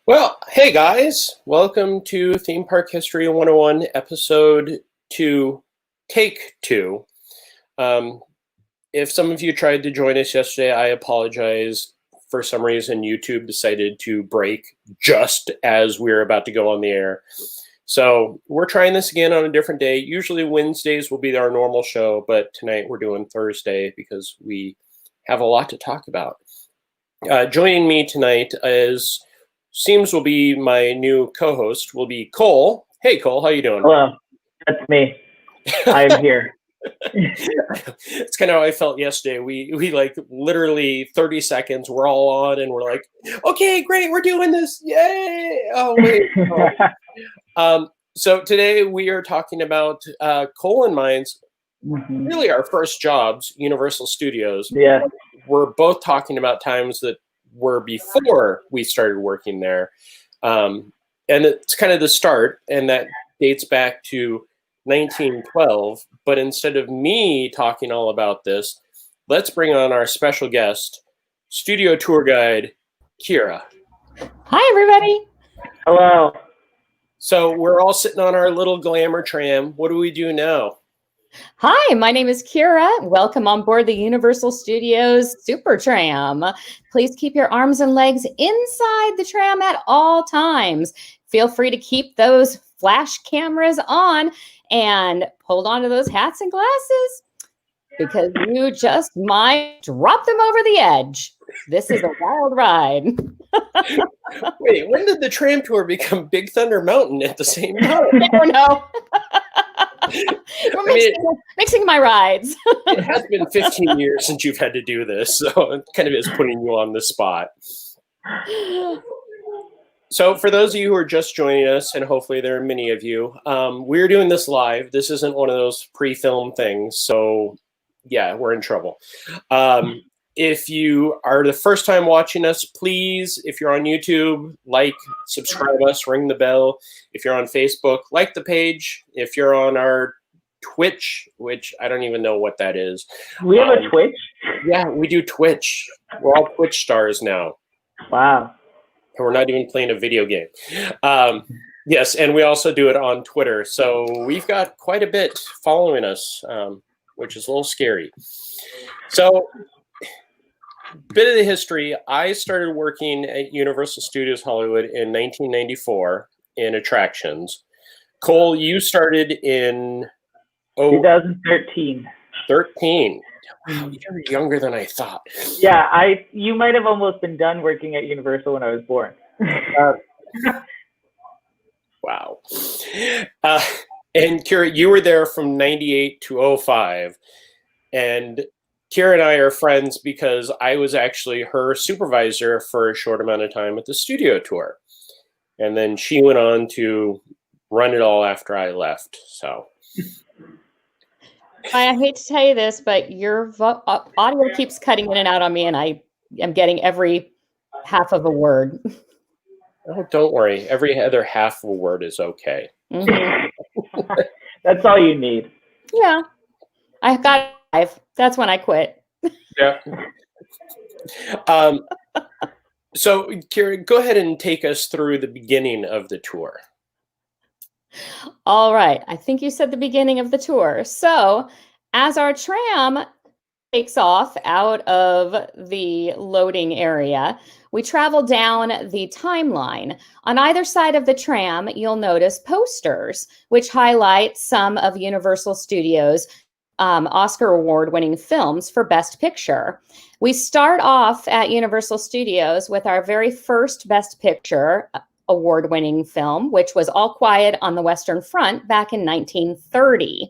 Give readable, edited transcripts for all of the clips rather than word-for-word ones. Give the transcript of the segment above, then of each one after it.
Well, hey guys, welcome to Theme Park History 101, Episode 2, Take 2. If some of you tried to join us yesterday, I apologize. For some reason, YouTube decided to break just as we were about to go on the air. So we're trying this again on a different day. Usually Wednesdays will be our normal show, but tonight we're doing Thursday because we have a lot to talk about. Joining me tonight will be my new co-host will be Cole. Hey Cole, how you doing? Hello, that's me. I'm here. It's kind of how I felt yesterday. We like literally 30 seconds we're all on and we're like, okay, great, we're doing this. Yay. Oh wait. So today we are talking about Cole and mine's really our first jobs, Universal Studios. Yeah. We're both talking about times that were before we started working there. And it's kind of the start, and that dates back to 1912. But instead of me talking all about this, let's bring on our special guest, studio tour guide, Kira. Hi, everybody. Hello. So we're all sitting on our little Glamour Tram. What do we do now? Hi, my name is Kira. Welcome on board the Universal Studios Super Tram. Please keep your arms and legs inside the tram at all times. Feel free to keep those flash cameras on and hold on to those hats and glasses because you just might drop them over the edge. This is a wild ride. Wait, when did the tram tour become Big Thunder Mountain at the same time? I don't know. We're mixing my rides. It has been 15 years since you've had to do this, so it kind of is putting you on the spot. So for those of you who are just joining us, and hopefully there are many of you, we're doing this live. This isn't one of those pre-film things, so yeah, we're in trouble. If you are the first time watching us, please, if you're on YouTube, like, subscribe us, ring the bell. If you're on Facebook, like the page. If you're on our Twitch, which I don't even know what that is. We have a Twitch? Yeah, we do Twitch. We're all Twitch stars now. Wow. And we're not even playing a video game. Yes, and we also do it on Twitter. So we've got quite a bit following us, which is a little scary. So bit of the history. I started working at Universal Studios Hollywood in 1994 in attractions. Cole, you started in 2013. 13. Wow, you're younger than I thought. Yeah, you might have almost been done working at Universal when I was born. Wow. And Kira, you were there from 98 to 05. And Kira and I are friends because I was actually her supervisor for a short amount of time at the studio tour. And then she went on to run it all after I left. So I hate to tell you this, but your audio keeps cutting in and out on me, and I am getting every half of a word. Oh, don't worry. Every other half of a word is okay. Mm-hmm. That's all you need. Yeah. I got 5. That's when I quit. Yeah. So, Kira, go ahead and take us through the beginning of the tour. All right. I think you said the beginning of the tour. So, as our tram takes off out of the loading area, we travel down the timeline. On either side of the tram, you'll notice posters, which highlight some of Universal Studios' Oscar award-winning films for Best Picture. We start off at Universal Studios with our very first Best Picture award-winning film, which was All Quiet on the Western Front back in 1930.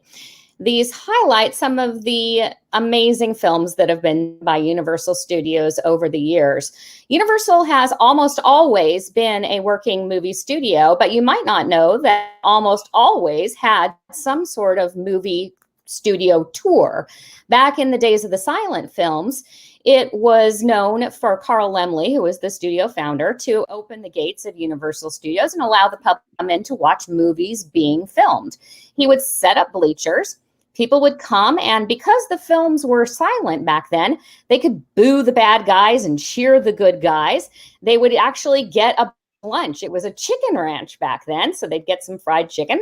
These highlight some of the amazing films that have been by Universal Studios over the years. Universal has almost always been a working movie studio, but you might not know that almost always had some sort of movie studio tour. Back in the days of the silent films, it was known for Carl Laemmle, who was the studio founder, to open the gates of Universal Studios and allow the public to come in to watch movies being filmed. He would set up bleachers. People would come, and because the films were silent back then, they could boo the bad guys and cheer the good guys. They would actually get a lunch. It was a chicken ranch back then, so they'd get some fried chicken,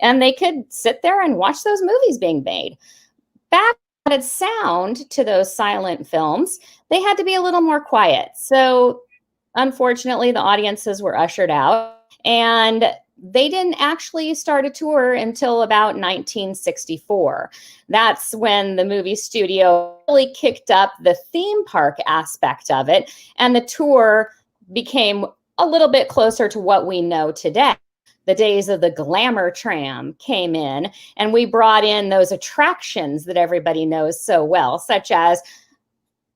and they could sit there and watch those movies being made. Back added sound to those silent films, they had to be a little more quiet. So unfortunately, the audiences were ushered out, and they didn't actually start a tour until about 1964. That's when the movie studio really kicked up the theme park aspect of it, and the tour became a little bit closer to what we know today. The days of the Glamour Tram came in, and we brought in those attractions that everybody knows so well, such as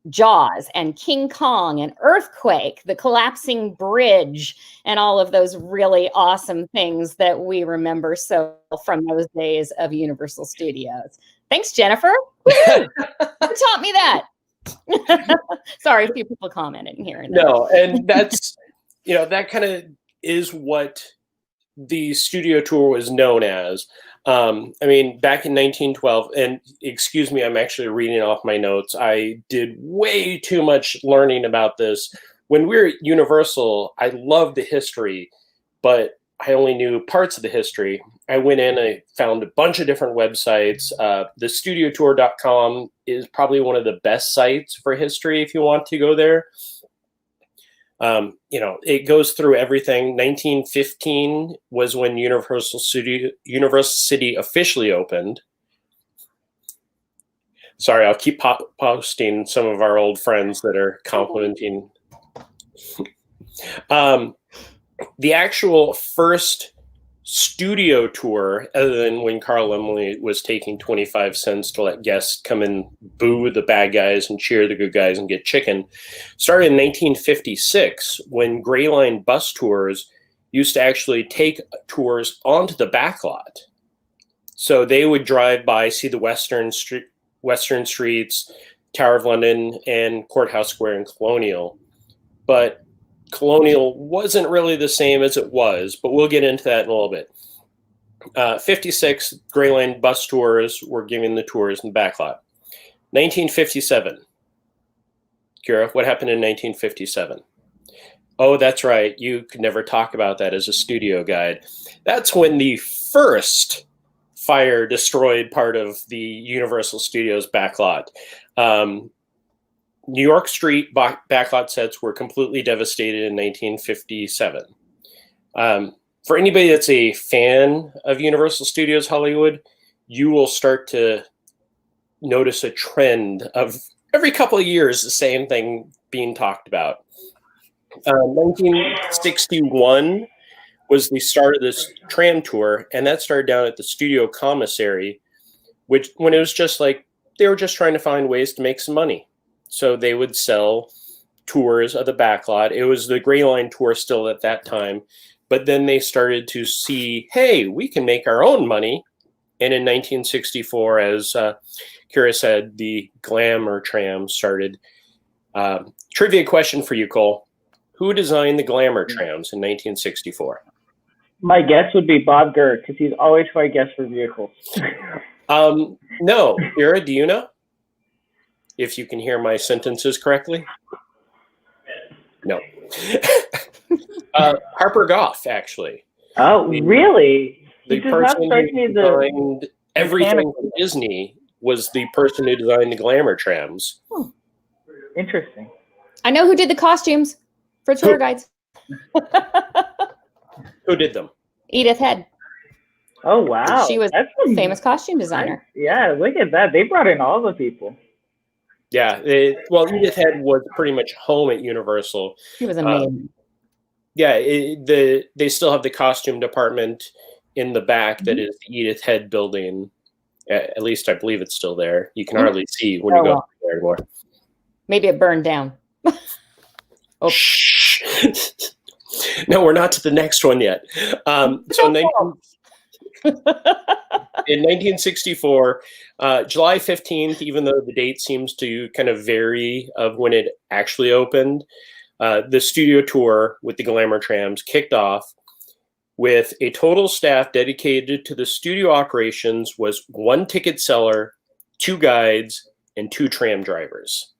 Jaws and King Kong and Earthquake, the collapsing bridge, and all of those really awesome things that we remember so well from those days of Universal Studios. Thanks, Jennifer. Woo-hoo! Who taught me that? Sorry, a few people commented here and there. No, and that's, that kind of is what the studio tour was known as. Back in 1912, and excuse me, I'm actually reading off my notes. I did way too much learning about this. When we were at Universal, I loved the history, but I only knew parts of the history. I went in, I found a bunch of different websites. TheStudioTour.com is probably one of the best sites for history if you want to go there. It goes through everything. 1915 was when Universal City officially opened. Sorry, I'll keep posting some of our old friends that are complimenting. The actual first studio tour, other than when Carl Laemmle was taking 25 cents to let guests come and boo the bad guys and cheer the good guys and get chicken, started in 1956 when Gray Line bus tours used to actually take tours onto the backlot. So they would drive by, see the Western Streets, Tower of London, and Courthouse Square in Colonial. But Colonial wasn't really the same as it was, but we'll get into that in a little bit. 56, Gray Line bus tours were giving the tours in the backlot. 1957. Kira, what happened in 1957? Oh, that's right. You could never talk about that as a studio guide. That's when the first fire destroyed part of the Universal Studios backlot. New York Street backlot sets were completely devastated in 1957. For anybody that's a fan of Universal Studios Hollywood, you will start to notice a trend of every couple of years the same thing being talked about. 1961 was the start of this tram tour, and that started down at the Studio Commissary, which when it was just like they were just trying to find ways to make some money. So they would sell tours of the backlot. It was the Gray Line tour still at that time. But then they started to see, hey, we can make our own money. And in 1964, as Kira said, the Glamour Tram started. Trivia question for you, Cole. Who designed the Glamour Trams in 1964? My guess would be Bob Gurr, because he's always my guess for vehicles. No. Kira, do you know? If you can hear my sentences correctly? No. Harper Goff, actually. Oh, really? The person who designed everything from Disney was the person who designed the Glamour Trams. Oh, interesting. I know who did the costumes for tour guides. Who did them? Edith Head. Oh, wow. She was a famous costume designer. Yeah, look at that. They brought in all the people. Yeah. Edith Head was pretty much home at Universal. She was amazing. They still have the costume department in the back that is the Edith Head building. At least I believe it's still there. You can hardly see when you go there anymore. Maybe it burned down. Shh. No, we're not to the next one yet. In 1964, July 15th, even though the date seems to kind of vary of when it actually opened, the studio tour with the Glamour Trams kicked off with a total staff dedicated to the studio operations was 1 ticket seller, 2 guides, and 2 tram drivers.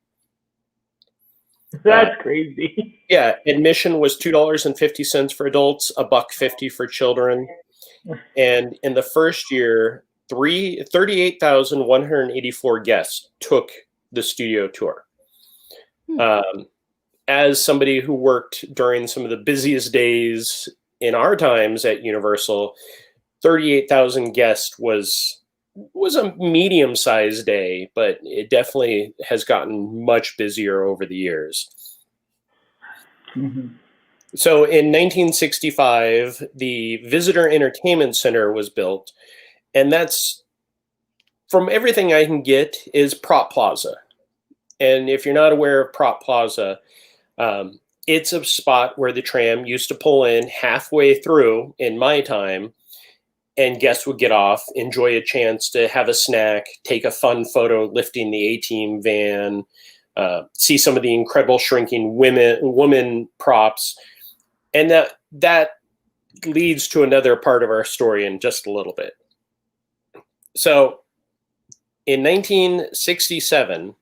That's crazy. Yeah, admission was $2.50 for adults, $1.50 for children. And in the first year, 38,184 guests took the studio tour. As somebody who worked during some of the busiest days in our times at Universal, 38,000 guests was a medium-sized day, but it definitely has gotten much busier over the years. Mm-hmm. So in 1965, the Visitor Entertainment Center was built, and that's, from everything I can get, is Prop Plaza. And if you're not aware of Prop Plaza, it's a spot where the tram used to pull in halfway through in my time, and guests would get off, enjoy a chance to have a snack, take a fun photo lifting the A-Team van, see some of the incredible shrinking woman props. And that leads to another part of our story in just a little bit. So in 1967,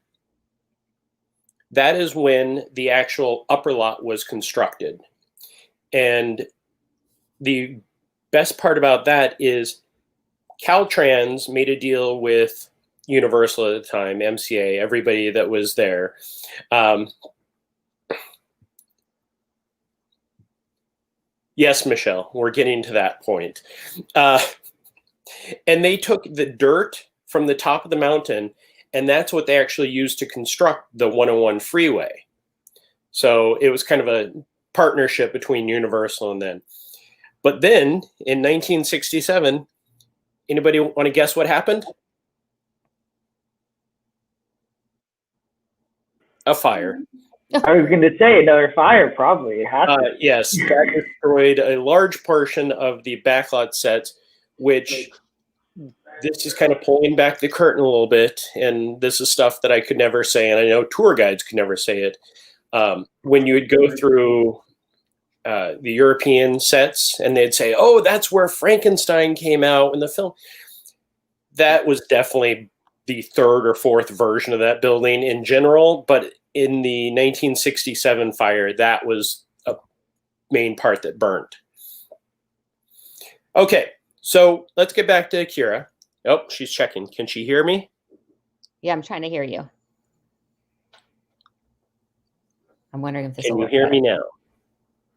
that is when the actual upper lot was constructed. And the best part about that is Caltrans made a deal with Universal at the time, MCA, everybody that was there. Yes, Michelle, we're getting to that point. And they took the dirt from the top of the mountain, and that's what they actually used to construct the 101 freeway. So it was kind of a partnership between Universal and then. But then in 1967, anybody want to guess what happened? A fire. I was going to say another fire, probably. It has to. Yes, that destroyed a large portion of the backlot sets, which this is kind of pulling back the curtain a little bit. And this is stuff that I could never say, and I know tour guides could never say it. When you would go through the European sets and they'd say, oh, that's where Frankenstein came out in the film. That was definitely the third or fourth version of that building in general, but in the 1967 fire, that was a main part that burnt. Okay, so let's get back to Kira. Oh, she's checking. Can she hear me? Yeah, I'm trying to hear you. I'm wondering if this will work. Can you hear me now?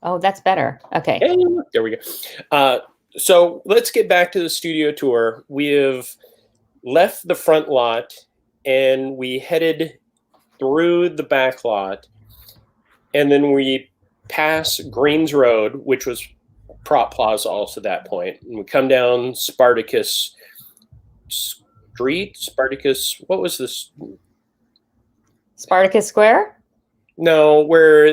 Oh, that's better. Okay. Hey, there we go. So let's get back to the studio tour. We have left the front lot and we headed through the back lot, and then we pass Greens Road, which was Prop Plaza also at that point, and we come down Spartacus Street. What was this? Spartacus Square? No, where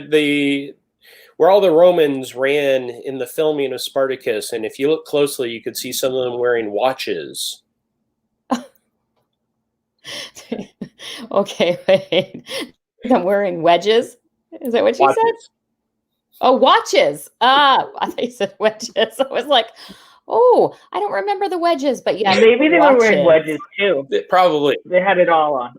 all the Romans ran in the filming of Spartacus, and if you look closely, you could see some of them wearing watches. Okay, wait. I'm wearing wedges. Is that what you Watches. said? Oh, watches. I thought you said wedges. I was like, oh, I don't remember the wedges, but yeah. Maybe they were wearing wedges too. Probably. They had it all on.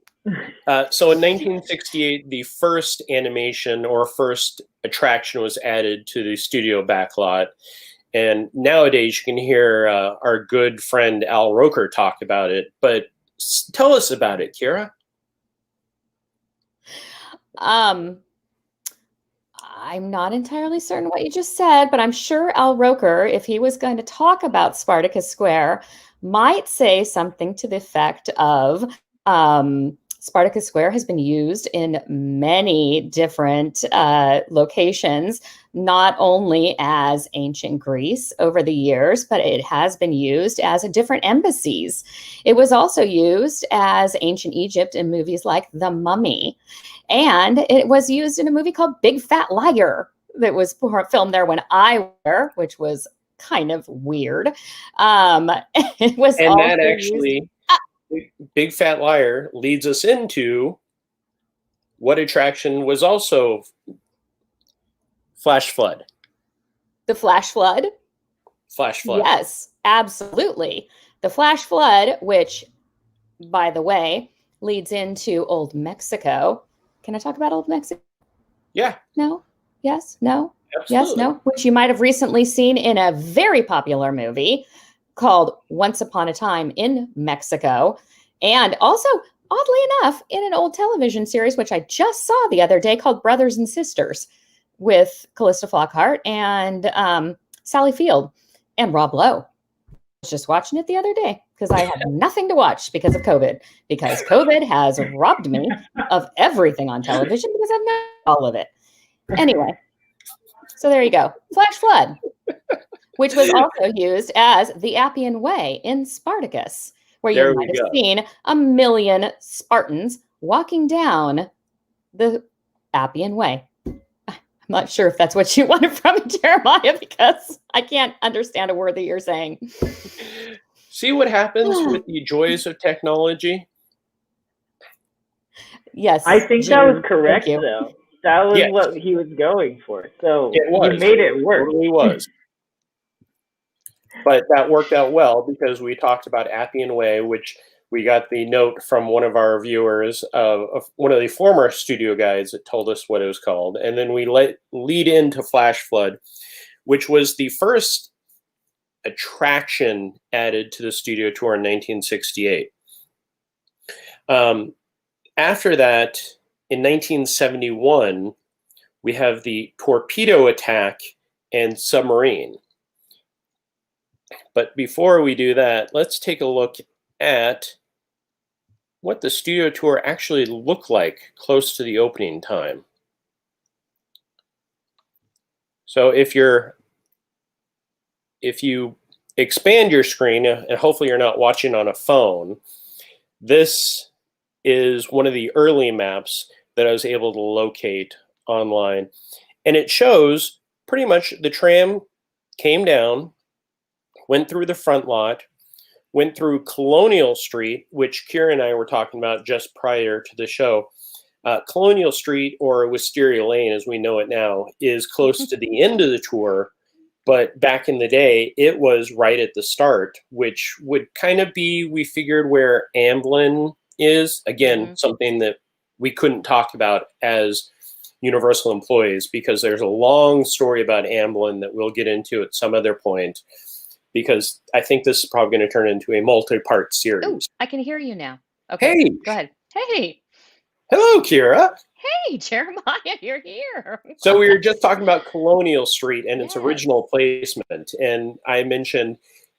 So in 1968, the first animation or first attraction was added to the studio backlot. And nowadays you can hear our good friend Al Roker talk about it. But tell us about it, Kira. I'm not entirely certain what you just said, but I'm sure Al Roker, if he was going to talk about Spartacus Square, might say something to the effect of Spartacus Square has been used in many different locations, not only as ancient Greece over the years, but it has been used as different embassies. It was also used as ancient Egypt in movies like The Mummy. And it was used in a movie called Big Fat Liar that was filmed there when I was there, which was kind of weird. It was, and that actually, Big Fat Liar leads us into what attraction was also Flash Flood. The Flash Flood? Flash Flood. Yes, absolutely. The Flash Flood, which, by the way, leads into Old Mexico. Can I talk about Old Mexico? Yeah, No? Yes? No? Yes? absolutely. No? Which you might have recently seen in a very popular movie called Once Upon a Time in Mexico. And also, oddly enough, in an old television series, which I just saw the other day called Brothers and Sisters with Callista Flockhart and Sally Field and Rob Lowe. I was just watching it the other day because I had nothing to watch because of COVID, because COVID has robbed me of everything on television because I've not all of it. Anyway, so there you go. Flash flood, which was also used as the Appian Way in Spartacus, where you There we might have go. seen a million Spartans walking down the Appian Way. I'm not sure if that's what you wanted from me, Jeremiah, because I can't understand a word that you're saying. See what happens with the joys of technology? Yes. I think that was correct, you. though. That was Yes. what he was going for. So It was. you made it work. Totally was. But that worked out well because we talked about Appian Way, which we got the note from one of our viewers, of one of the former studio guides that told us what it was called. And then we lead into Flash Flood, which was the first attraction added to the studio tour in 1968. After that, in 1971, we have the torpedo attack and submarine. But before we do that, let's take a look at what the studio tour actually looked like close to the opening time. So if you expand your screen, and hopefully you're not watching on a phone, this is one of the early maps that I was able to locate online. And it shows pretty much the tram came down, went through the front lot, went through Colonial Street, which Kira and I were talking about just prior to the show. Colonial Street, or Wisteria Lane as we know it now, is close to the end of the tour, but back in the day, it was right at the start, which would kind of be, we figured, where Amblin is. Again, something that we couldn't talk about as Universal employees because there's a long story about Amblin that we'll get into at some other point, because I think this is probably going to turn into a multi-part series. Oh, I can hear you now. Okay, Hey, go ahead. Hey. Hello, Kira. Hey, Jeremiah, you're here. So we were just talking about Colonial Street and its Yes. original placement, and I mentioned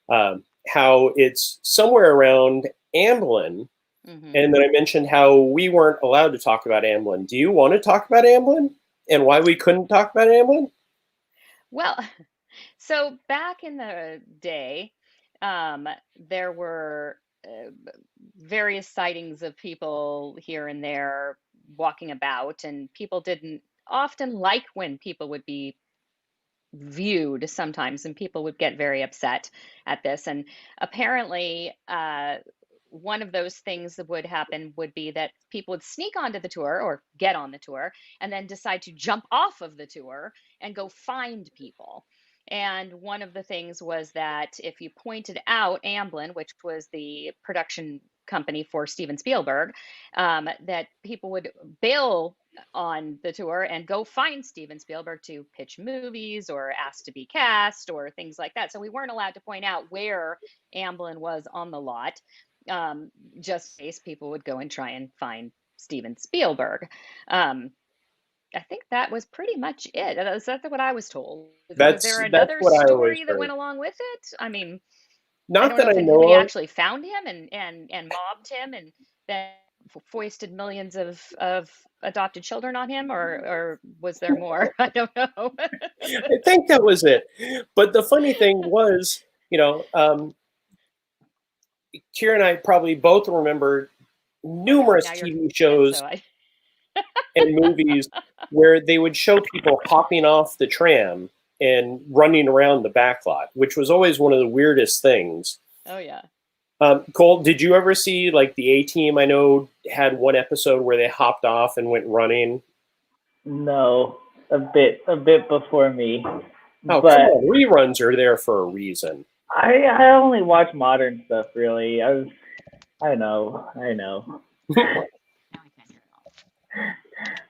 how it's somewhere around Amblin, and then I mentioned how we weren't allowed to talk about Amblin. Do you want to talk about Amblin and why we couldn't talk about Amblin? Well, so back in the day, there were various sightings of people here and there walking about, and people didn't often like when people would be viewed sometimes, and people would get very upset at this. And apparently, one of those things that would happen would be that people would sneak onto the tour or get on the tour and then decide to jump off of the tour and go find people. And one of the things was that if you pointed out Amblin, which was the production company for Steven Spielberg, that people would bail on the tour and go find Steven Spielberg to pitch movies or ask to be cast or things like that. So we weren't allowed to point out where Amblin was on the lot, just in case people would go and try and find Steven Spielberg. I think that was pretty much it. That's what I was told. Was there another what I always story that heard. went along with it? I mean, Not I don't that know I if know anybody of. actually found him and mobbed him and then foisted millions of adopted children on him, or was there more? I don't know. I think that was it. But the funny thing was, Kira and I probably both remember numerous Now you're TV shows so and movies where they would show people hopping off the tram and running around the backlot, which was always one of the weirdest things. oh yeah. Cole, did you ever see like the A-Team? I know had one episode where they hopped off and went running. No, a bit before me. Oh, but come on. Reruns are there for a reason. I only watch modern stuff, really. I know.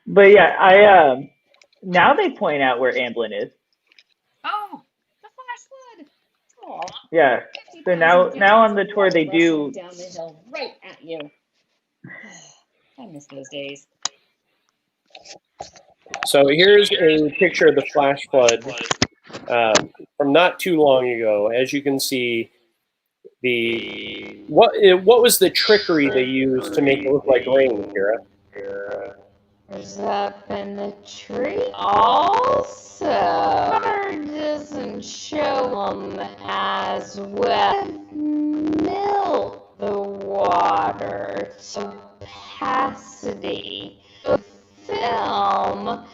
But yeah, Now they point out where Amblin is. Oh, the flash flood. Oh, Yeah. So now on the tour they do down the hill right at you. I miss those days. So here's a picture of the flash flood from not too long ago. As you can see, what was the trickery they used to make it look like rain, Kira? Is up in the tree? Also, water doesn't show them as well. Milk the water to capacity. The film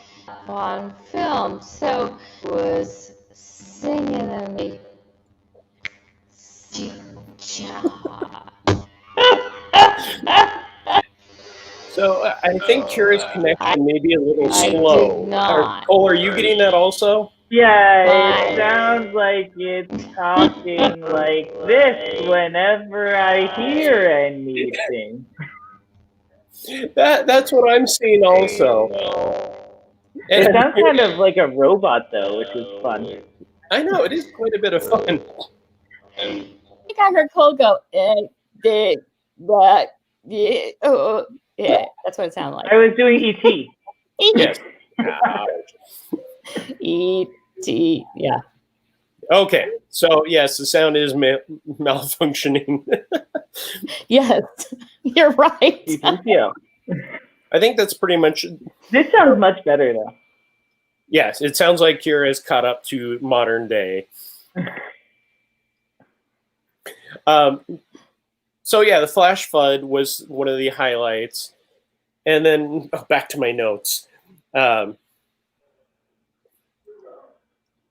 on film, so it was singing and me. So I think Kira's connection may be a little I slow. did not. Cole, are you getting that also? Yeah, it sounds like it's talking like this whenever I hear anything. That's what I'm seeing also. It sounds kind of like a robot though, which is fun. I know, it is quite a bit of fun. I think I heard Cole go, yeah, that's what it sounded like. I was doing ET. Yes. E.T., yeah. Okay, so yes, the sound is malfunctioning. Yes, you're right. Yeah. I think that's pretty much. This sounds much better though. Yes, it sounds like Kira has caught up to modern day. So yeah, the flash flood was one of the highlights, and then back to my notes.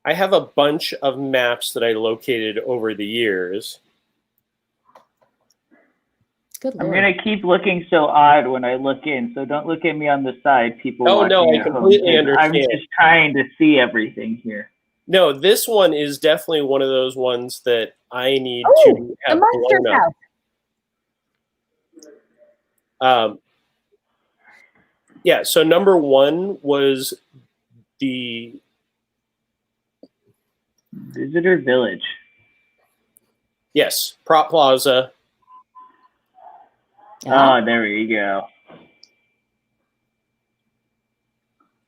I have a bunch of maps that I located over the years. Good I'm Lord. gonna keep looking so odd when I look in, so don't look at me on the side, people. Oh no, watching I at home, completely 'cause understand. I'm just trying to see everything here. No, this one is definitely one of those ones that I need to have the monster blown up. house. Yeah, so number one was the Visitor Village. yes, Prop Plaza. Oh, there you go.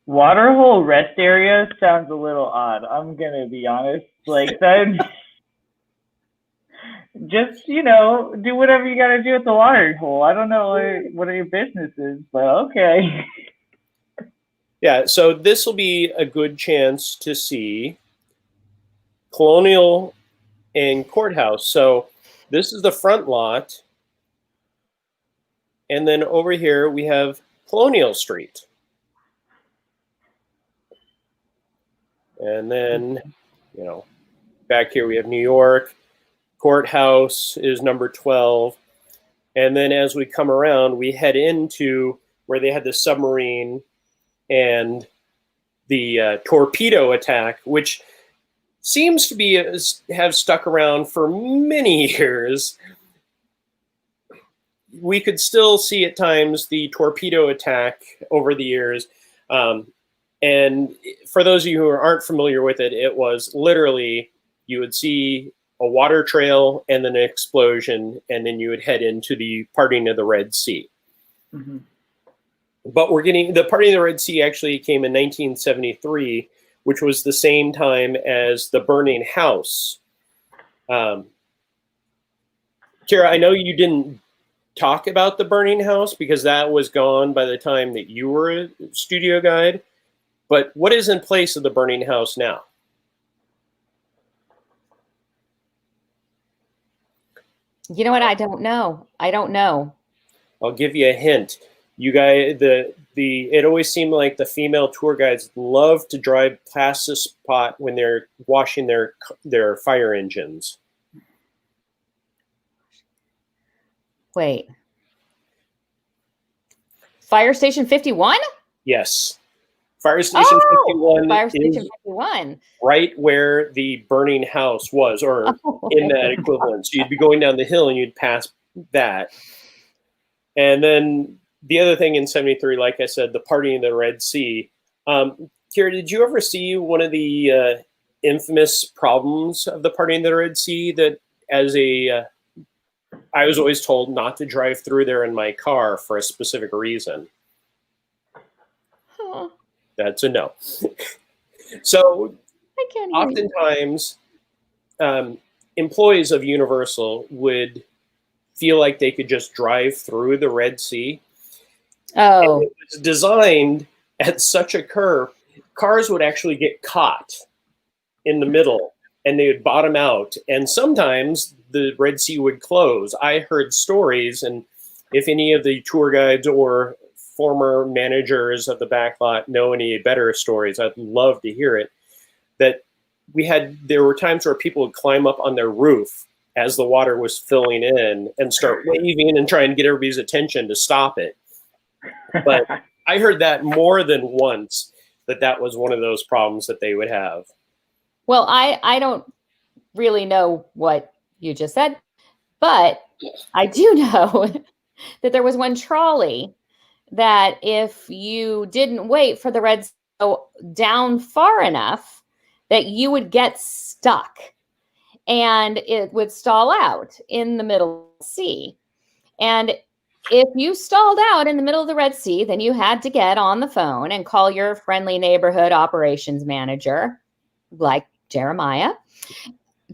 Waterhole rest area sounds a little odd. I'm gonna be honest. Like that. Just do whatever you gotta do at the water hole. I don't know what your business is, but okay. Yeah, so this will be a good chance to see Colonial and Courthouse. So this is the front lot. And then over here we have Colonial Street. And then, back here we have New York. Courthouse is number 12. And then as we come around, we head into where they had the submarine and the torpedo attack, which seems to be have stuck around for many years. We could still see at times the torpedo attack over the years. And for those of you who aren't familiar with it, it was literally you would see a water trail and then an explosion, and then you would head into the parting of the Red Sea. Mm-hmm. But the parting of the Red Sea actually came in 1973, which was the same time as the burning house. Kira, I know you didn't talk about the burning house because that was gone by the time that you were a studio guide. But what is in place of the burning house now? You know what? I don't know. I'll give you a hint. You guys, it always seemed like the female tour guides love to drive past this spot when they're washing their fire engines. Wait. Fire Station 51? Yes. Fire Station 51 Fire Station is 51. right where the burning house was, or in that equivalent. So you'd be going down the hill and you'd pass that. And then the other thing in 73, like I said, the parting in the Red Sea. Kira, did you ever see one of the infamous problems of the party in the Red Sea that I was always told not to drive through there in my car for a specific reason? Huh. That's a no. So I can't hear you. oftentimes employees of Universal would feel like they could just drive through the Red Sea. And Oh, it was designed at such a curve, cars would actually get caught in the middle and they would bottom out. And sometimes the Red Sea would close. I heard stories, and if any of the tour guides or former managers of the Backlot know any better stories, I'd love to hear it, that there were times where people would climb up on their roof as the water was filling in and start waving and trying to get everybody's attention to stop it. But I heard that more than once, that was one of those problems that they would have. well, I don't really know what you just said, but I do know that there was one trolley that if you didn't wait for the red sea to go down far enough, that you would get stuck and it would stall out in the middle of the sea. And if you stalled out in the middle of the Red Sea, then you had to get on the phone and call your friendly neighborhood operations manager, like Jeremiah,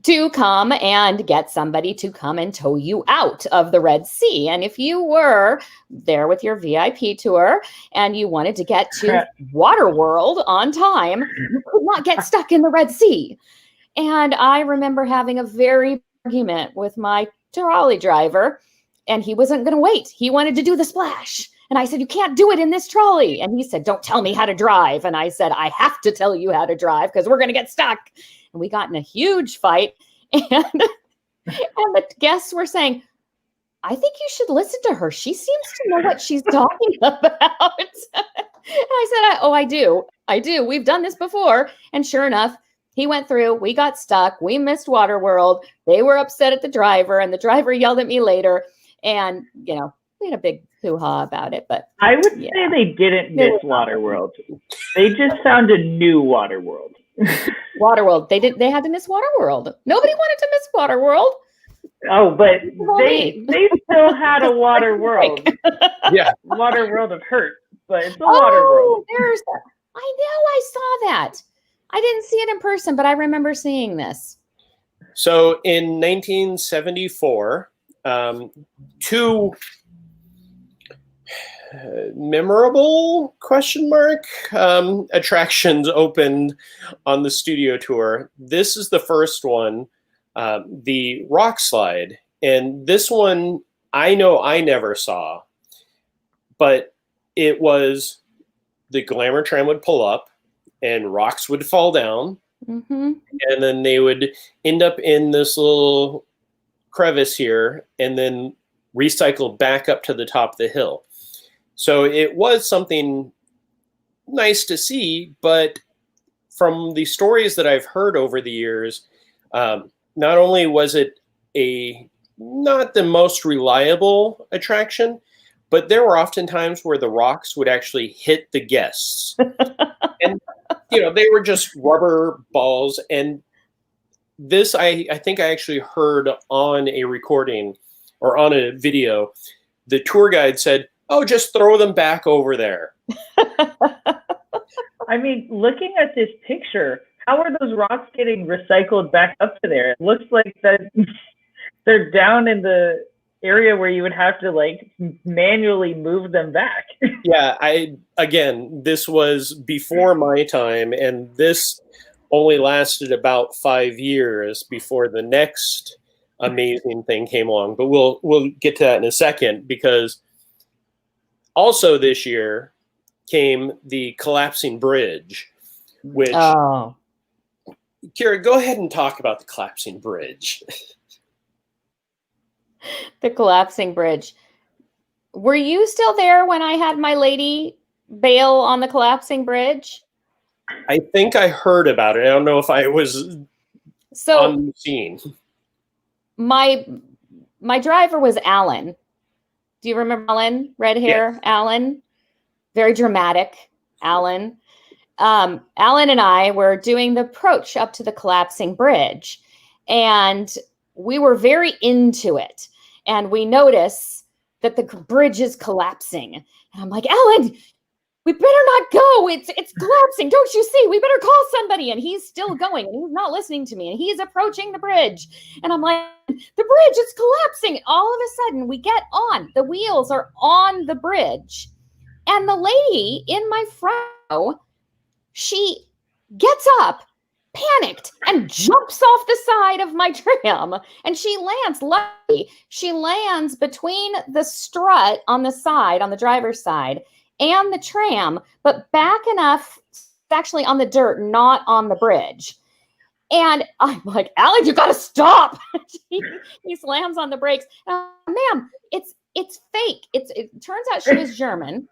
to come and get somebody to come and tow you out of the Red Sea. And if you were there with your VIP tour and you wanted to get to Waterworld on time, you could not get stuck in the Red Sea. And I remember having a very argument with my trolley driver, and he wasn't going to wait. He wanted to do the splash. And I said, you can't do it in this trolley. And he said, don't tell me how to drive. And I said, I have to tell you how to drive because we're going to get stuck. And we got in a huge fight. And the guests were saying, I think you should listen to her. She seems to know what she's talking about. And I said, oh, I do. We've done this before. And sure enough, he went through, we got stuck, we missed Waterworld. They were upset at the driver, and the driver yelled at me later. And, we had a big hoo-ha about it. But I would say they didn't miss Waterworld. They just found a new Waterworld. Waterworld. They had to miss Waterworld. Nobody wanted to miss Waterworld. Oh, but they still had a Waterworld. Yeah. Waterworld of Hurt, but it's a Waterworld. I know I saw that. I didn't see it in person, but I remember seeing this. So in 1974, two memorable attractions opened on the studio tour. This is the first one, the rock slide. And this one, I know I never saw, but it was the Glamour Tram would pull up and rocks would fall down. Mm-hmm. And then they would end up in this little crevice here and then recycle back up to the top of the hill. So it was something nice to see, but from the stories that I've heard over the years, not only was it not the most reliable attraction, but there were often times where the rocks would actually hit the guests. And, they were just rubber balls. And this, I think I actually heard on a recording or on a video, the tour guide said, oh, just throw them back over there. I mean, looking at this picture, how are those rocks getting recycled back up to there? It looks like that they're down in the area where you would have to manually move them back. Yeah, this was before my time, and this only lasted about 5 years before the next amazing thing came along. But we'll get to that in a second, because also this year came the collapsing bridge, which Kira, go ahead and talk about the collapsing bridge. The collapsing bridge. Were you still there when I had my lady bail on the collapsing bridge? I think I heard about it. I don't know if I was on the scene. My driver was Alan. Do you remember Alan? Red hair, yes. Alan. Very dramatic, Alan. Alan and I were doing the approach up to the collapsing bridge, and we were very into it. And we notice that the bridge is collapsing. And I'm like, Alan, we better not go. It's collapsing. Don't you see? We better call somebody. And he's still going, and he's not listening to me. And he's approaching the bridge. And I'm like, the bridge is collapsing. All of a sudden, we get on. The wheels are on the bridge. And the lady in my front row, she gets up, panicked, and jumps off the side of my tram. And she lands, luckily, she lands between the strut on the side, on the driver's side, and the tram, but back enough, actually on the dirt, not on the bridge. And I'm like, Alan, you gotta stop. he slams on the brakes. Ma'am, it's fake. It turns out she was German.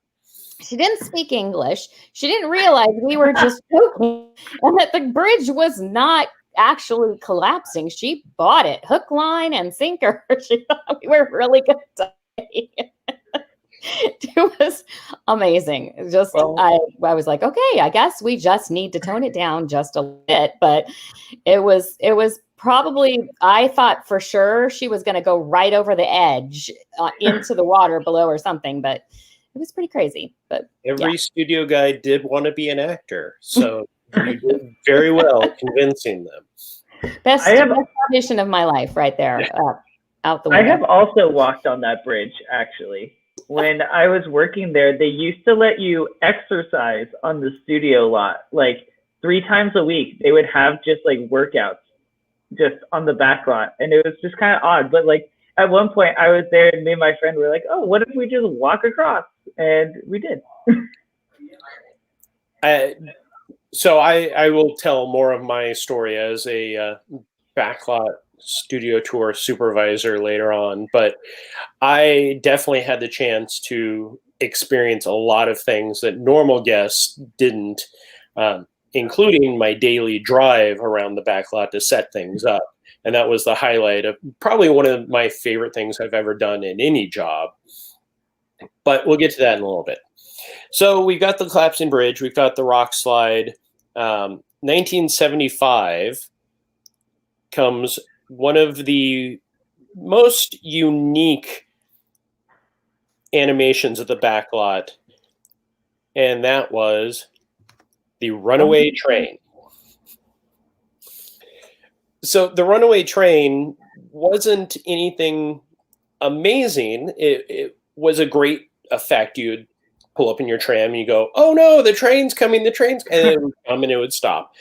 She didn't speak English. She didn't realize we were just joking and that the bridge was not actually collapsing. She bought it hook, line, and sinker. She thought we were really good at it. It was amazing. Just I was like, okay, I guess we just need to tone it down just a bit. But it was probably, I thought for sure she was going to go right over the edge into the water below or something. But it was pretty crazy. But every studio guy did want to be an actor, so you did very well convincing them. Best audition of my life, right there, out the window. I have also walked on that bridge, actually. When I was working there, they used to let you exercise on the studio lot, like 3 times a week. They would have just like workouts just on the back lot, and it was just kind of odd. But like at one point, I was there, and me and my friend were like, "Oh, what if we just walk across?" And we did. So I will tell more of my story as a Backlot studio tour supervisor later on, but I definitely had the chance to experience a lot of things that normal guests didn't, including my daily drive around the Backlot to set things up. And that was the highlight of probably one of my favorite things I've ever done in any job. But we'll get to that in a little bit. So we've got the collapsing bridge. We've got the rock slide. 1975 comes one of the most unique animations of the Backlot, and that was the runaway train. So the runaway train wasn't anything amazing. It was a great effect. You'd pull up in your tram and you go, "Oh no, the train's coming, the train's," and it would come and it would stop.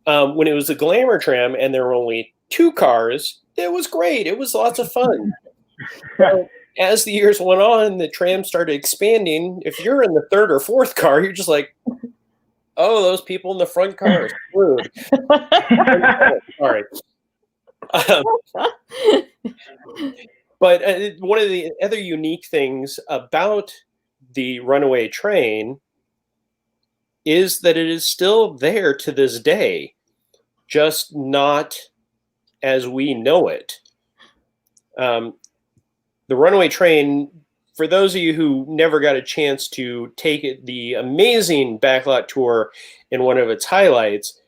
When it was a Glamour Tram and there were only 2 cars, it was great. It was lots of fun. So as the years went on, the tram started expanding. If you're in the 3rd or 4th car, you're just like, "Oh, those people in the front car are screwed." Sorry. But one of the other unique things about the runaway train is that it is still there to this day, just not as we know it. The runaway train, for those of you who never got a chance to take it, the amazing Backlot tour in one of its highlights,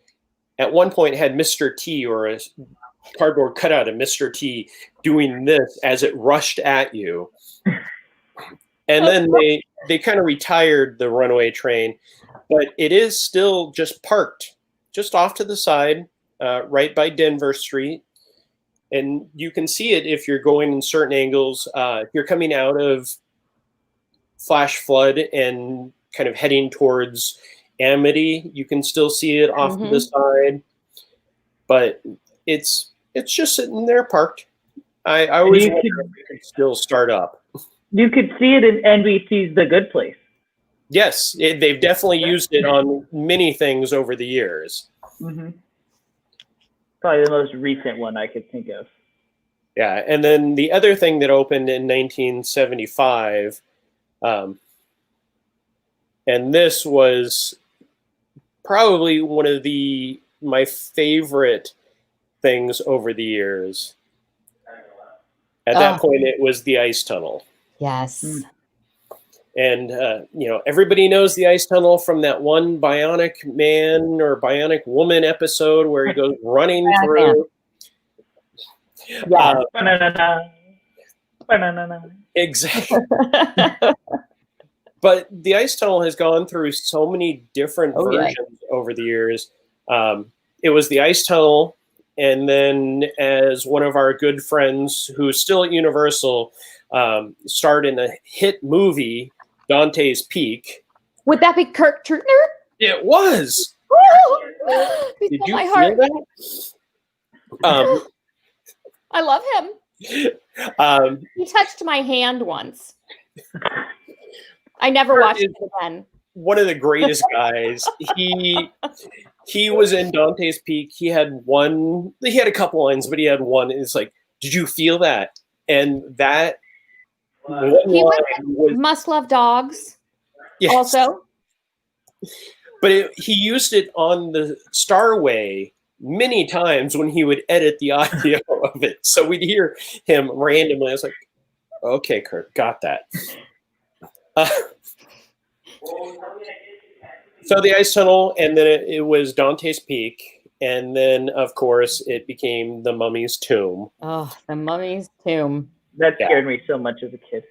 at one point had Mr. T, or a cardboard cutout of Mr. T, doing this as it rushed at you. And then they kind of retired the runaway train, but it is still just parked just off to the side, right by Denver Street. And you can see it if you're going in certain angles. If you're coming out of Flash Flood and kind of heading towards Amity, you can still see it off to the side. But it's just sitting there parked. I always wonder if it could still start up. You could see it in NBC's The Good Place. Yes, they've definitely used it on many things over the years. Mm-hmm. Probably the most recent one I could think of. Yeah, and then the other thing that opened in 1975, and this was probably one of my favorite things over the years. At that point, it was the ice tunnel. Yes. And everybody knows the ice tunnel from that one Bionic Man or Bionic Woman episode where he goes running through. Yeah. Banana. Banana. Exactly. But the ice tunnel has gone through so many different versions over the years. It was the ice tunnel, and then as one of our good friends who's still at Universal starred in a hit movie, Dante's Peak. Would that be Kirk Turner? It was. Did you my feel heart. that? I love him. He touched my hand once. I never watched it again. One of the greatest guys. He was in Dante's Peak. He had a couple lines, but he had one. It's like, did you feel that? And that he Must Love Dogs. Yes. Also. But he used it on the Starway many times when he would edit the audio of it. So we'd hear him randomly. I was like, okay, Kurt, got that. So the ice tunnel, and then it was Dante's Peak, and then, of course, it became the Mummy's Tomb. Oh, the Mummy's Tomb. That scared me so much as a kid.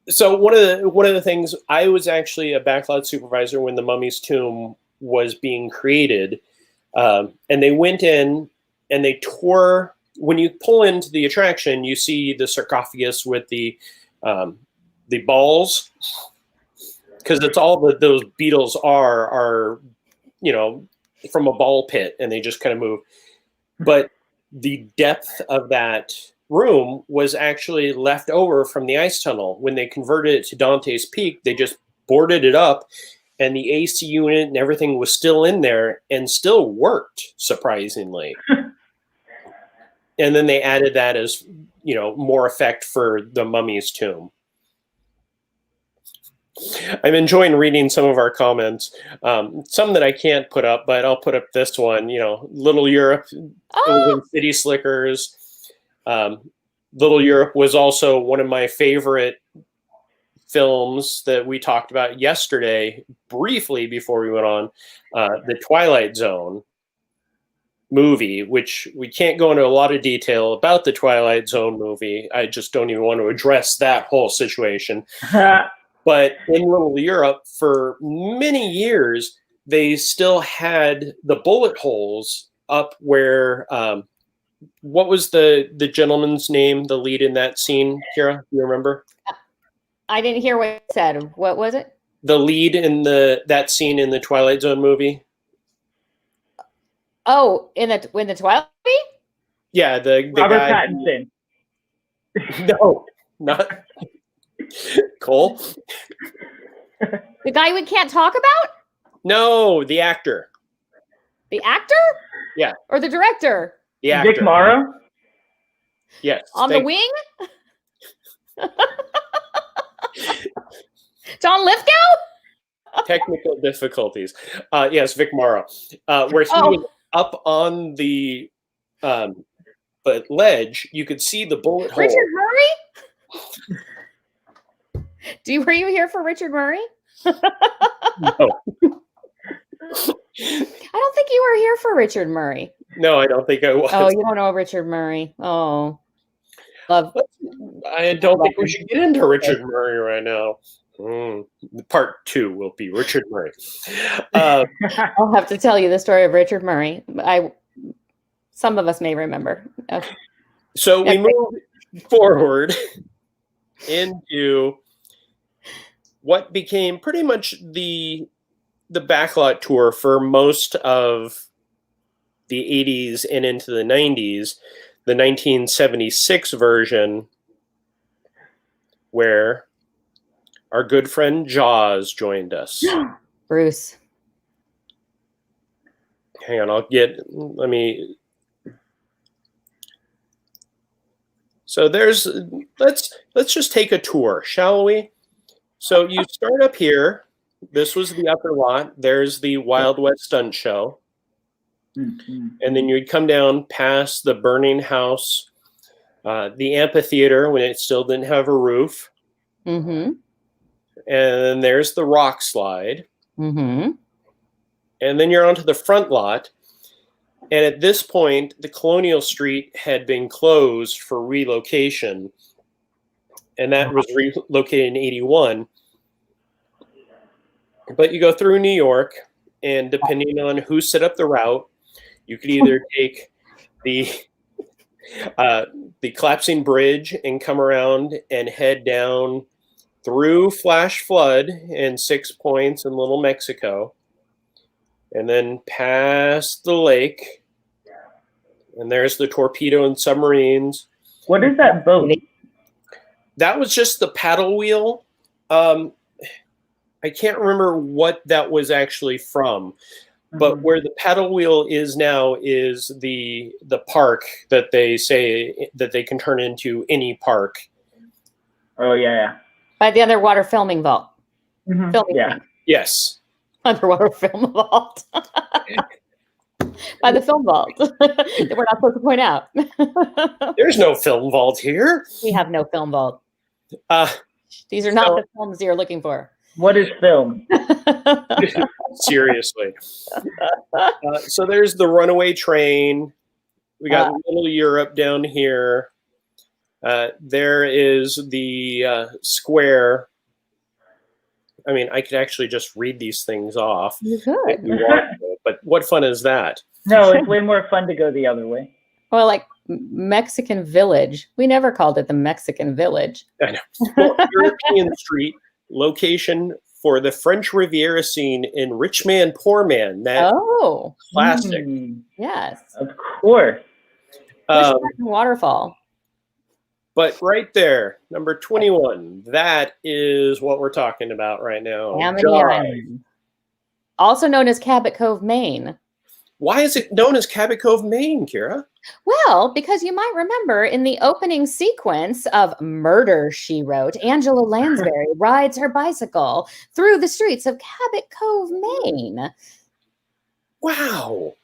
So one of the things, I was actually a backlot supervisor when the Mummy's Tomb was being created, and they went in and they tore. When you pull into the attraction, you see the sarcophagus with the balls, because it's all that those beetles are from a ball pit, and they just kind of move. But the depth of that room was actually left over from the ice tunnel. When they converted it to Dante's Peak, they just boarded it up, and the AC unit and everything was still in there and still worked, surprisingly. And then they added that as, more effect for the Mummy's Tomb. I'm enjoying reading some of our comments. Some that I can't put up, but I'll put up this one. Little Europe, it was in City Slickers. Little Europe was also one of my favorite films that we talked about yesterday, briefly before we went on, the Twilight Zone movie, which we can't go into a lot of detail about the Twilight Zone movie. I just don't even want to address that whole situation. But in Little Europe, for many years, they still had the bullet holes up where, what was the gentleman's name, the lead in that scene, Kira? Do you remember? I didn't hear what it said. What was it? The lead in that scene in the Twilight Zone movie. Oh, in the Twilight movie? Yeah, the Robert guy. Pattinson. No, not Cole. The guy we can't talk about? No, the actor. The actor? Yeah. Or the director? The actor. Vic Morrow? Yes. On the wing? John Lithgow? Technical difficulties. Yes, Vic Morrow. Where he was up on the ledge, you could see the bullet hole. Richard Murray? Were you here for Richard Murray? No. I don't think you were here for Richard Murray. No, I don't think I was. Oh, you don't know Richard Murray. Oh. I don't think we should get into Richard Murray right now. Part 2 will be Richard Murray. I'll have to tell you the story of Richard Murray. Some of us may remember. Okay. So we move forward into what became pretty much the backlot tour for most of the 80s and into the 90s, the 1976 version, where our good friend Jaws joined us. Bruce. Hang on, So let's just take a tour, shall we? So you start up here. This was the upper lot. There's the Wild West Stunt Show. Mm-hmm. And then you'd come down past the burning house, the amphitheater when it still didn't have a roof. Mm-hmm. and then there's the rock slide. Mm-hmm. And then you're onto the front lot. And at this point, the Colonial Street had been closed for relocation. And that was relocated in 81. But you go through New York, and depending on who set up the route, you could either take the collapsing bridge and come around and head down through Flash Flood and 6 Points in Little Mexico, and then past the lake, and there's the torpedo and submarines. What is that boat? That was just the paddle wheel. I can't remember what that was actually from, but where the paddle wheel is now is the park that they say that they can turn into any park. Oh, yeah. By the underwater filming vault. Mm-hmm. Filming Yeah. tank. Yes. Underwater film vault. By the film vault. That we're not supposed to point out. There's no film vault here. We have no film vault. These are So- not the films you're looking for. What is film? Seriously. So there's the runaway train. We got Little Europe down here. There is the square. I mean, I could actually just read these things off. You if could. you want to, but what fun is that? No, it's way more fun to go the other way. Well, like Mexican Village. We never called it the Mexican Village. I know. Well, European Street, location for the French Riviera scene in Rich Man, Poor Man. That classic. Yes. Of course. Waterfall. But right there, number 21, that is what we're talking about right now. Amity Island. Also known as Cabot Cove, Maine. Why is it known as Cabot Cove, Maine, Kira? Well, because you might remember in the opening sequence of Murder, She Wrote, Angela Lansbury rides her bicycle through the streets of Cabot Cove, Maine. Wow.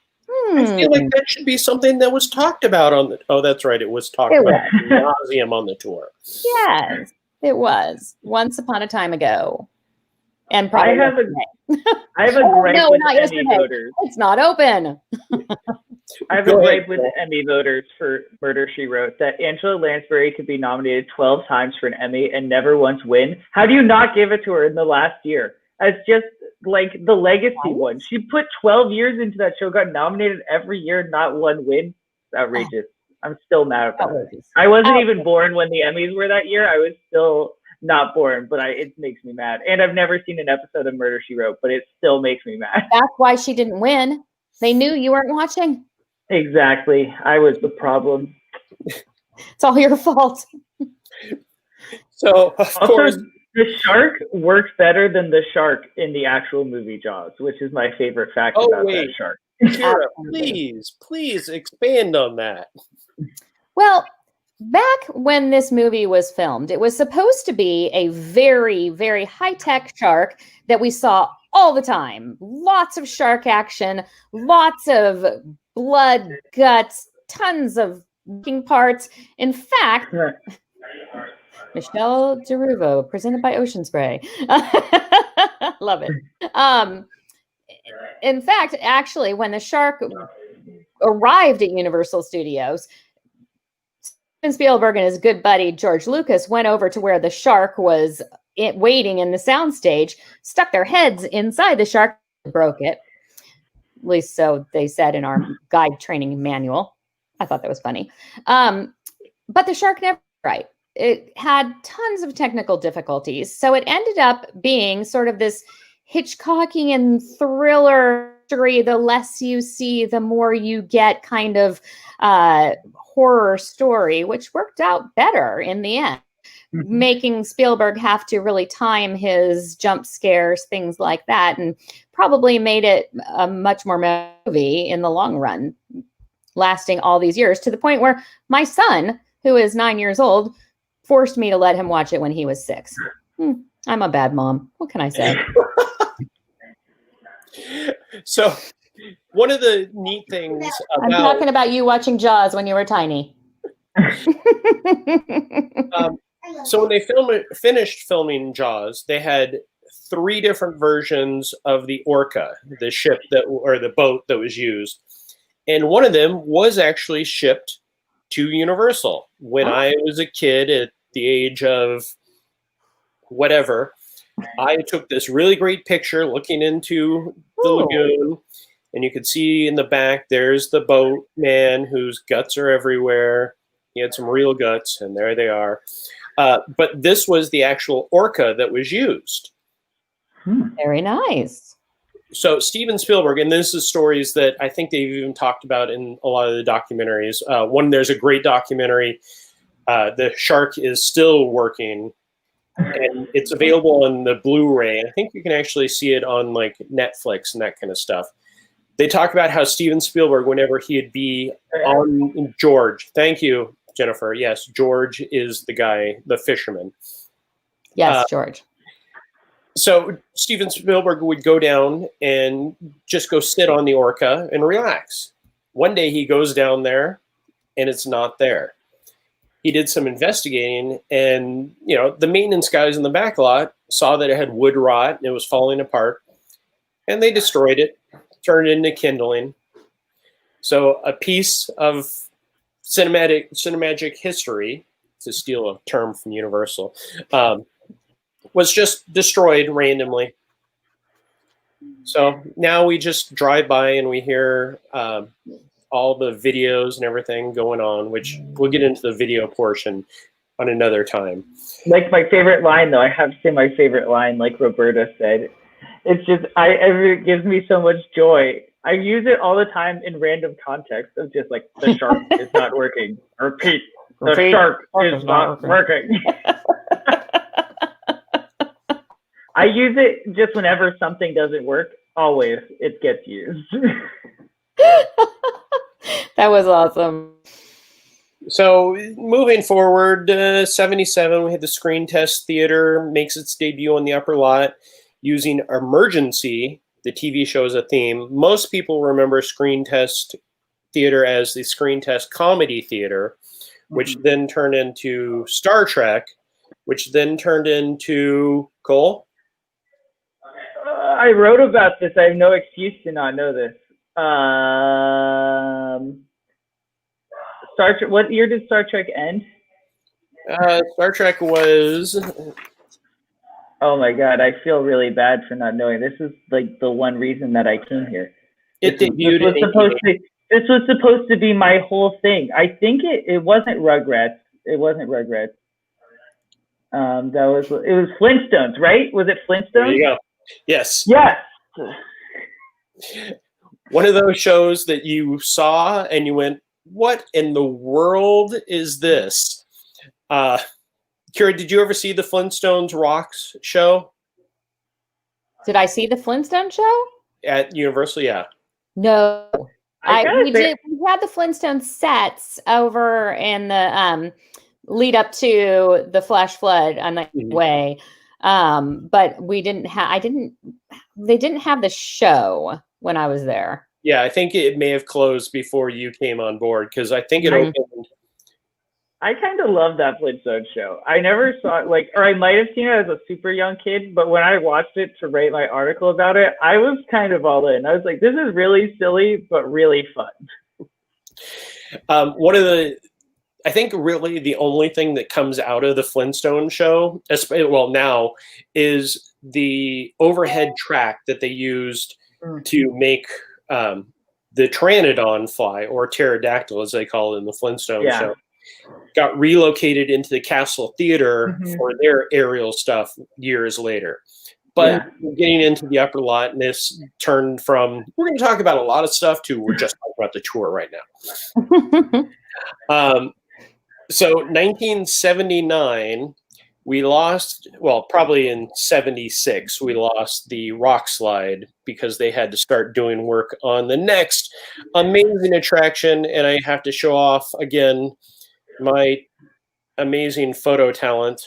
I feel like that should be something that was talked about on the... Oh, that's right. It was talked about ad nauseum on the tour. Yes, it was. Once upon a time ago. And probably I have a gripe with Emmy voters. It's not open. I have a gripe with Emmy voters for Murder, She Wrote, that Angela Lansbury could be nominated 12 times for an Emmy and never once win. How do you not give it to her in the last year? It's just like the legacy one. She put 12 years into that show, got nominated every year, not one win. It's outrageous. I'm still mad about it. I wasn't even born when the Emmys were that year. I was still not born, but it makes me mad. And I've never seen an episode of Murder, She Wrote, but it still makes me mad. That's why she didn't win. They knew you weren't watching. Exactly. I was the problem. It's all your fault. So, of course, the shark works better than the shark in the actual movie Jaws, which is my favorite fact about that shark. Kira, please expand on that. Well, back when this movie was filmed, it was supposed to be a very, very high-tech shark that we saw all the time. Lots of shark action, lots of blood, guts, tons of moving parts. In fact, Michelle Deruvo, presented by Ocean Spray. Love it. In fact, actually, when the shark arrived at Universal Studios, Steven Spielberg and his good buddy George Lucas went over to where the shark was waiting in the soundstage, stuck their heads inside the shark, broke it. At least so they said in our guide training manual. I thought that was funny. But the shark never right. It had tons of technical difficulties. So it ended up being sort of this Hitchcockian thriller story. The less you see, the more you get kind of horror story, which worked out better in the end, making Spielberg have to really time his jump scares, things like that, and probably made it a much more movie in the long run, lasting all these years, to the point where my son, who is 9 years old, forced me to let him watch it when he was 6. I'm a bad mom. What can I say? So one of the neat things about... I'm talking about you watching Jaws when you were tiny. So when they finished filming Jaws, they had 3 different versions of the Orca, the ship or the boat that was used, and one of them was actually shipped to Universal when I was a kid at the age of whatever. I took this really great picture looking into the lagoon, and you could see in the back there's the boat man whose guts are everywhere. He had some real guts, and there they are. But this was the actual Orca that was used. Very nice. So Steven Spielberg, and this is stories that I think they've even talked about in a lot of the documentaries. There's a great documentary, The Shark is Still Working, and it's available on the Blu-ray. I think you can actually see it on like Netflix and that kind of stuff. They talk about how Steven Spielberg, whenever he'd be on George, thank you, Jennifer. Yes, George is the guy, the fisherman. Yes, George. So Steven Spielberg would go down and just go sit on the Orca and relax. One day he goes down there and it's not there. He did some investigating, and the maintenance guys in the back lot saw that it had wood rot and it was falling apart, and they destroyed it, turned it into kindling. So a piece of cinematic history, to steal a term from Universal, was just destroyed randomly. So now we just drive by and we hear all the videos and everything going on, which we'll get into the video portion on another time. Like my favorite line, though, I have to say my favorite line, like Roberta said, it's just, it gives me so much joy. I use it all the time in random context of just like, the shark is not working. Repeat, the shark is not working. I use it just whenever something doesn't work. Always, it gets used. That was awesome. So moving forward, 77, we had the Screen Test Theater makes its debut on the upper lot using Emergency, the TV show, as a theme. Most people remember Screen Test Theater as the Screen Test Comedy Theater, which then turned into Star Trek, which then turned into Cole. I wrote about this. I have no excuse to not know this. Star Trek. What year did Star Trek end? Star Trek was. Oh my God, I feel really bad for not knowing. This is like the one reason that I came here. This was supposed to be my whole thing. I think it wasn't Rugrats. It wasn't Rugrats. It was Flintstones, right? Was it Flintstones? There you go. Yes. Yes. One of those shows that you saw and you went, "What in the world is this?" Kira, did you ever see the Flintstones Rocks show? Did I see the Flintstone show? At Universal, yeah. No. We did. We had the Flintstone sets over in the lead up to the flash flood on the way. But we didn't have, they didn't have the show when I was there. Yeah, I think it may have closed before you came on board, because I think it opened. I kind of love that Flintstone show. I never saw it, or I might have seen it as a super young kid, but when I watched it to write my article about it, I was kind of all in. I was like, this is really silly, but really fun. I think really the only thing that comes out of the Flintstone show, now, is the overhead track that they used to make the Pteranodon fly, or pterodactyl as they call it in the Flintstone show, got relocated into the Castle Theater for their aerial stuff years later. But getting into the upper lot, and this turned from, we're going to talk about a lot of stuff, to we're just talking about the tour right now. So 1979, we lost, probably in 76, we lost the rock slide because they had to start doing work on the next amazing attraction. And I have to show off again my amazing photo talent.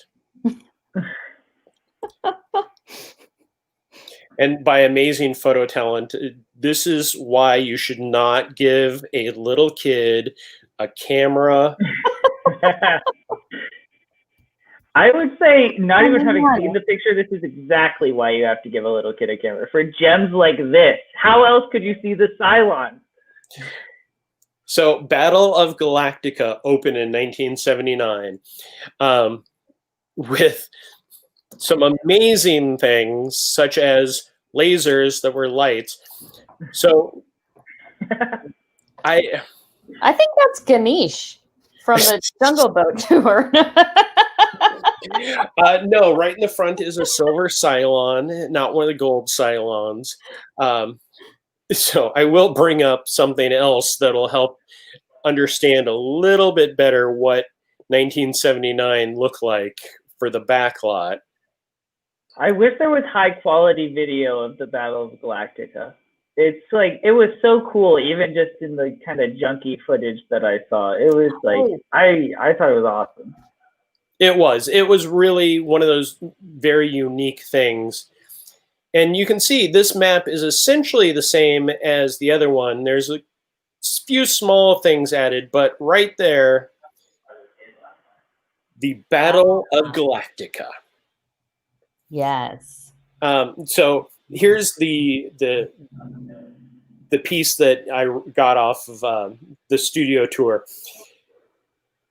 And by amazing photo talent, this is why you should not give a little kid a camera. I would say, not Oh, even having my. seen the picture, this is exactly why you have to give a little kid a camera. For gems like this. How else could you see the Cylon? So, Battle of Galactica opened in 1979 with some amazing things, such as lasers that were lights. So, I think that's Ganesh from the Jungle Boat tour. no, right in the front is a silver Cylon, not one of the gold Cylons. So I will bring up something else that'll help understand a little bit better what 1979 looked like for the backlot. I wish there was high quality video of the Battle of Galactica. It's like, it was so cool, even just in the kind of junky footage that I saw. It was like, I thought it was awesome. It was really one of those very unique things. And you can see this map is essentially the same as the other one. There's a few small things added, but right there, the Battle of Galactica. Yes. So here's the piece that I got off of the studio tour.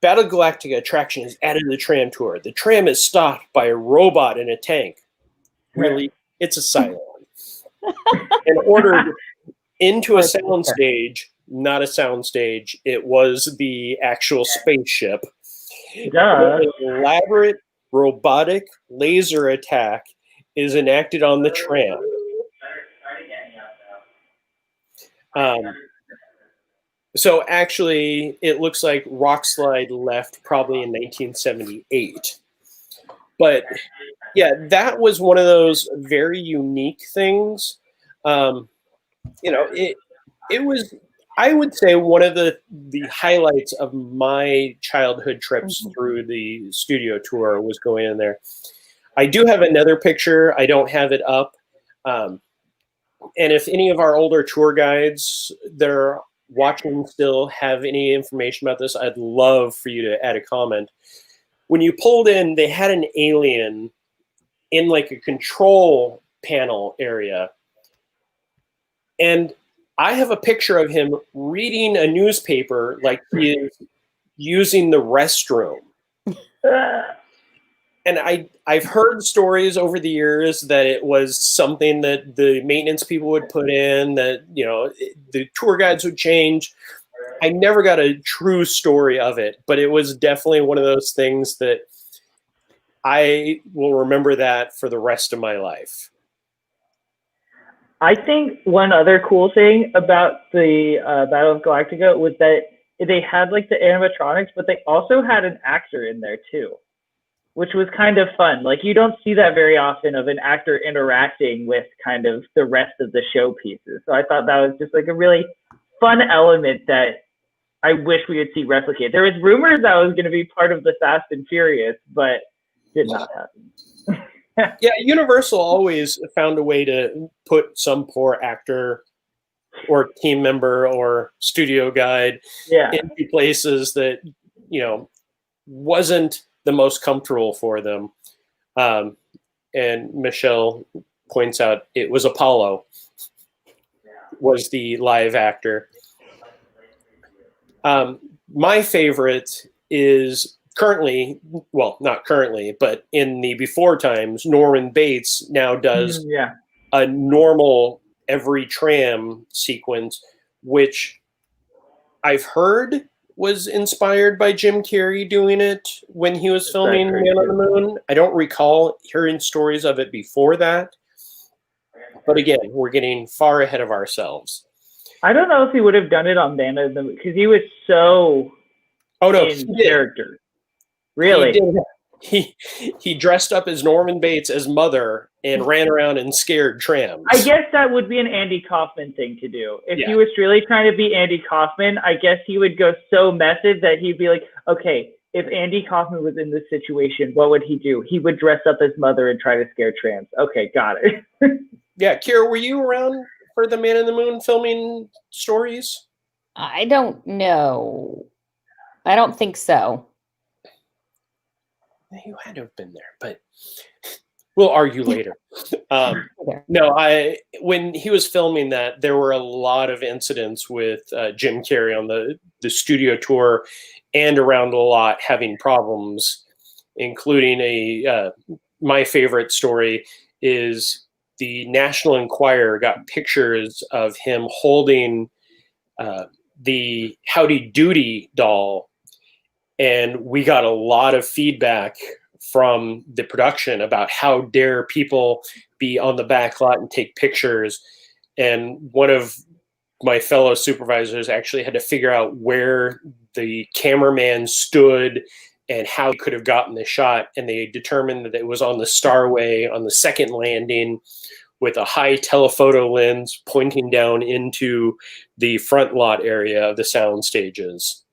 Battle Galactica attraction is added to the tram tour. The tram is stopped by a robot in a tank. Really, it's a Cylon. And ordered into a soundstage, not a soundstage. It was the actual spaceship. Duh. An elaborate robotic laser attack is enacted on the tram. So actually, it looks like Rockslide left probably in 1978. But yeah, that was one of those very unique things. It was, I would say, one of the highlights of my childhood trips through the studio tour was going in there. I do have another picture. I don't have it up. And if any of our older tour guides that are watching still have any information about this, I'd love for you to add a comment. When you pulled in, they had an alien in like a control panel area. And I have a picture of him reading a newspaper like he is using the restroom. And I've heard stories over the years that it was something that the maintenance people would put in, that, the tour guides would change. I never got a true story of it, but it was definitely one of those things that I will remember that for the rest of my life. I think one other cool thing about the Battle of Galactica was that they had like the animatronics, but they also had an actor in there too, which was kind of fun. Like, you don't see that very often, of an actor interacting with kind of the rest of the show pieces. So I thought that was just like a really fun element that I wish we would see replicate. There was rumors that was going to be part of the Fast and Furious, but did not happen. Yeah, Universal always found a way to put some poor actor or team member or studio guide into places that, wasn't the most comfortable for them. And Michelle points out it was Apollo, was the live actor. My favorite is currently, well, not currently, but in the before times, Norman Bates now does a normal every tram sequence, which I've heard was inspired by Jim Carrey doing it when he was filming Man on the Moon. I don't recall hearing stories of it before that. But again, we're getting far ahead of ourselves. I don't know if he would have done it on Man on the Moon, because he was so in character. Really? He dressed up as Norman Bates as Mother and ran around and scared trams. I guess that would be an Andy Kaufman thing to do. If he was really trying to be Andy Kaufman, I guess he would go so method that he'd be like, okay, if Andy Kaufman was in this situation, what would he do? He would dress up as Mother and try to scare trams. Okay, got it. Yeah, Kira, were you around for the Man on the Moon filming stories? I don't know. I don't think so. You had to have been there, but we'll argue later. No, when he was filming that, there were a lot of incidents with Jim Carrey on the studio tour and around the lot having problems, including my favorite story is the National Enquirer got pictures of him holding the Howdy Doody doll, and we got a lot of feedback from the production about how dare people be on the back lot and take pictures. And one of my fellow supervisors actually had to figure out where the cameraman stood and how he could have gotten the shot. And they determined that it was on the Starway on the second landing with a high telephoto lens pointing down into the front lot area of the sound stages.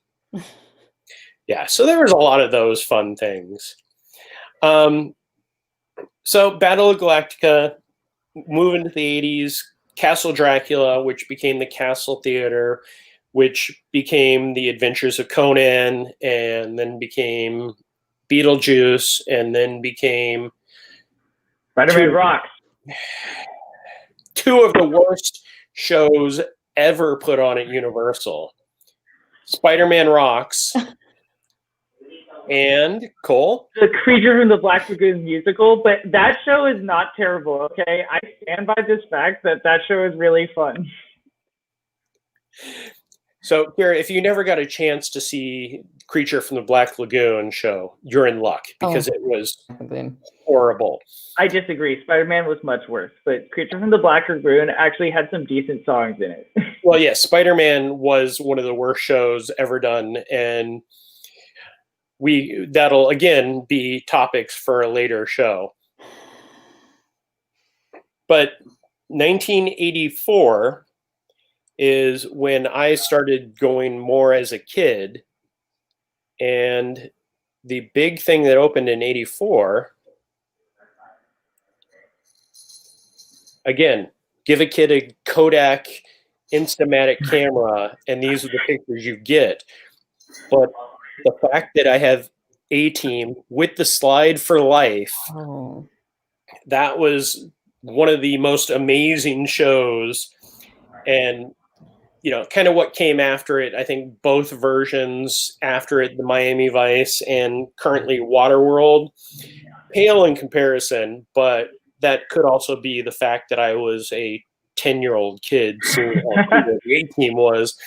Yeah, so there was a lot of those fun things. So Battle of Galactica, moving to the 80s, Castle Dracula, which became the Castle Theater, which became the Adventures of Conan, and then became Beetlejuice, and then became Spider-Man Rocks. Two of the worst shows ever put on at Universal. Spider-Man Rocks. And Cole? The Creature from the Black Lagoon musical, but that show is not terrible, okay? I stand by this fact that show is really fun. So, Kira, if you never got a chance to see Creature from the Black Lagoon show, you're in luck because it was horrible. I disagree. Spider-Man was much worse, but Creature from the Black Lagoon actually had some decent songs in it. Well, yeah, Spider-Man was one of the worst shows ever done, and that'll again be topics for a later show. But 1984 is when I started going more as a kid, and the big thing that opened in 84, again, give a kid a Kodak Instamatic camera and these are the pictures you get. But the fact that I have A-Team with the slide for life, that was one of the most amazing shows. And, you know, kind of what came after it, I think both versions after it, the Miami Vice and currently Waterworld, pale in comparison, but that could also be the fact that I was a 10-year-old kid seeing how cool the A-Team was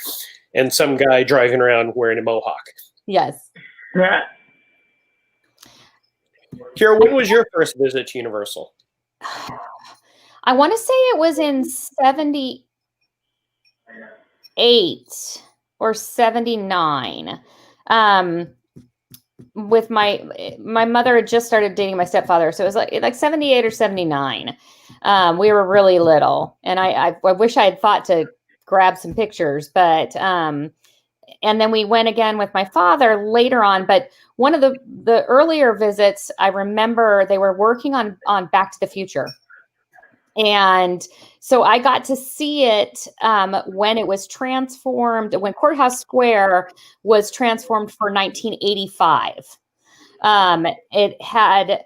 and some guy driving around wearing a mohawk. Yes. Kira, when was your first visit to Universal? I want to say it was in 78 or 79. With my mother had just started dating my stepfather, so it was like 78 or 79. We were really little, and I wish I had thought to grab some pictures, but and then we went again with my father later on. But one of the earlier visits, I remember they were working on Back to the Future. And so I got to see it when it was transformed, when Courthouse Square was transformed for 1985. It had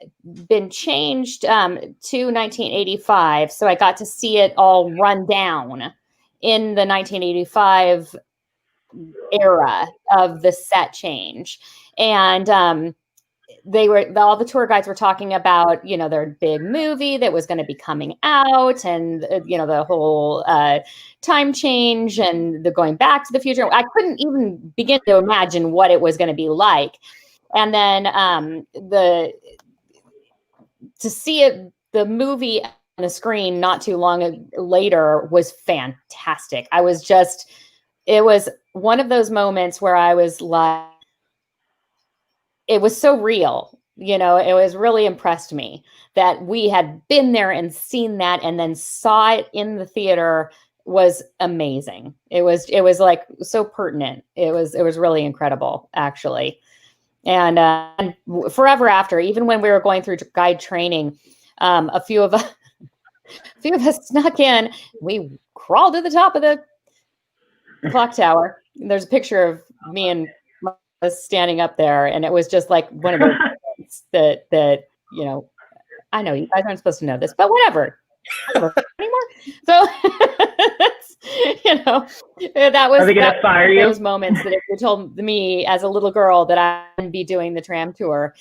been changed to 1985. So I got to see it all run down in the 1985 era of the set change. And all the tour guides were talking about, you know, their big movie that was going to be coming out, and you know, the whole time change and the going back to the future. I couldn't even begin to imagine what it was going to be like. And then to see it, the movie on the screen not too long later was fantastic. It was one of those moments where I was like, it was so real, you know, it was really impressed me that we had been there and seen that and then saw it in the theater was amazing. It was like so pertinent. It was really incredible, actually. And forever after, even when we were going through guide training, a few of us snuck in. We crawled to the top of the clock tower. There's a picture of me and was standing up there, and it was just like one of those constraints that I know you guys aren't supposed to know this, but whatever. Anymore. So that was Are they gonna fire you? those moments that if you told me as a little girl that I wouldn't be doing the tram tour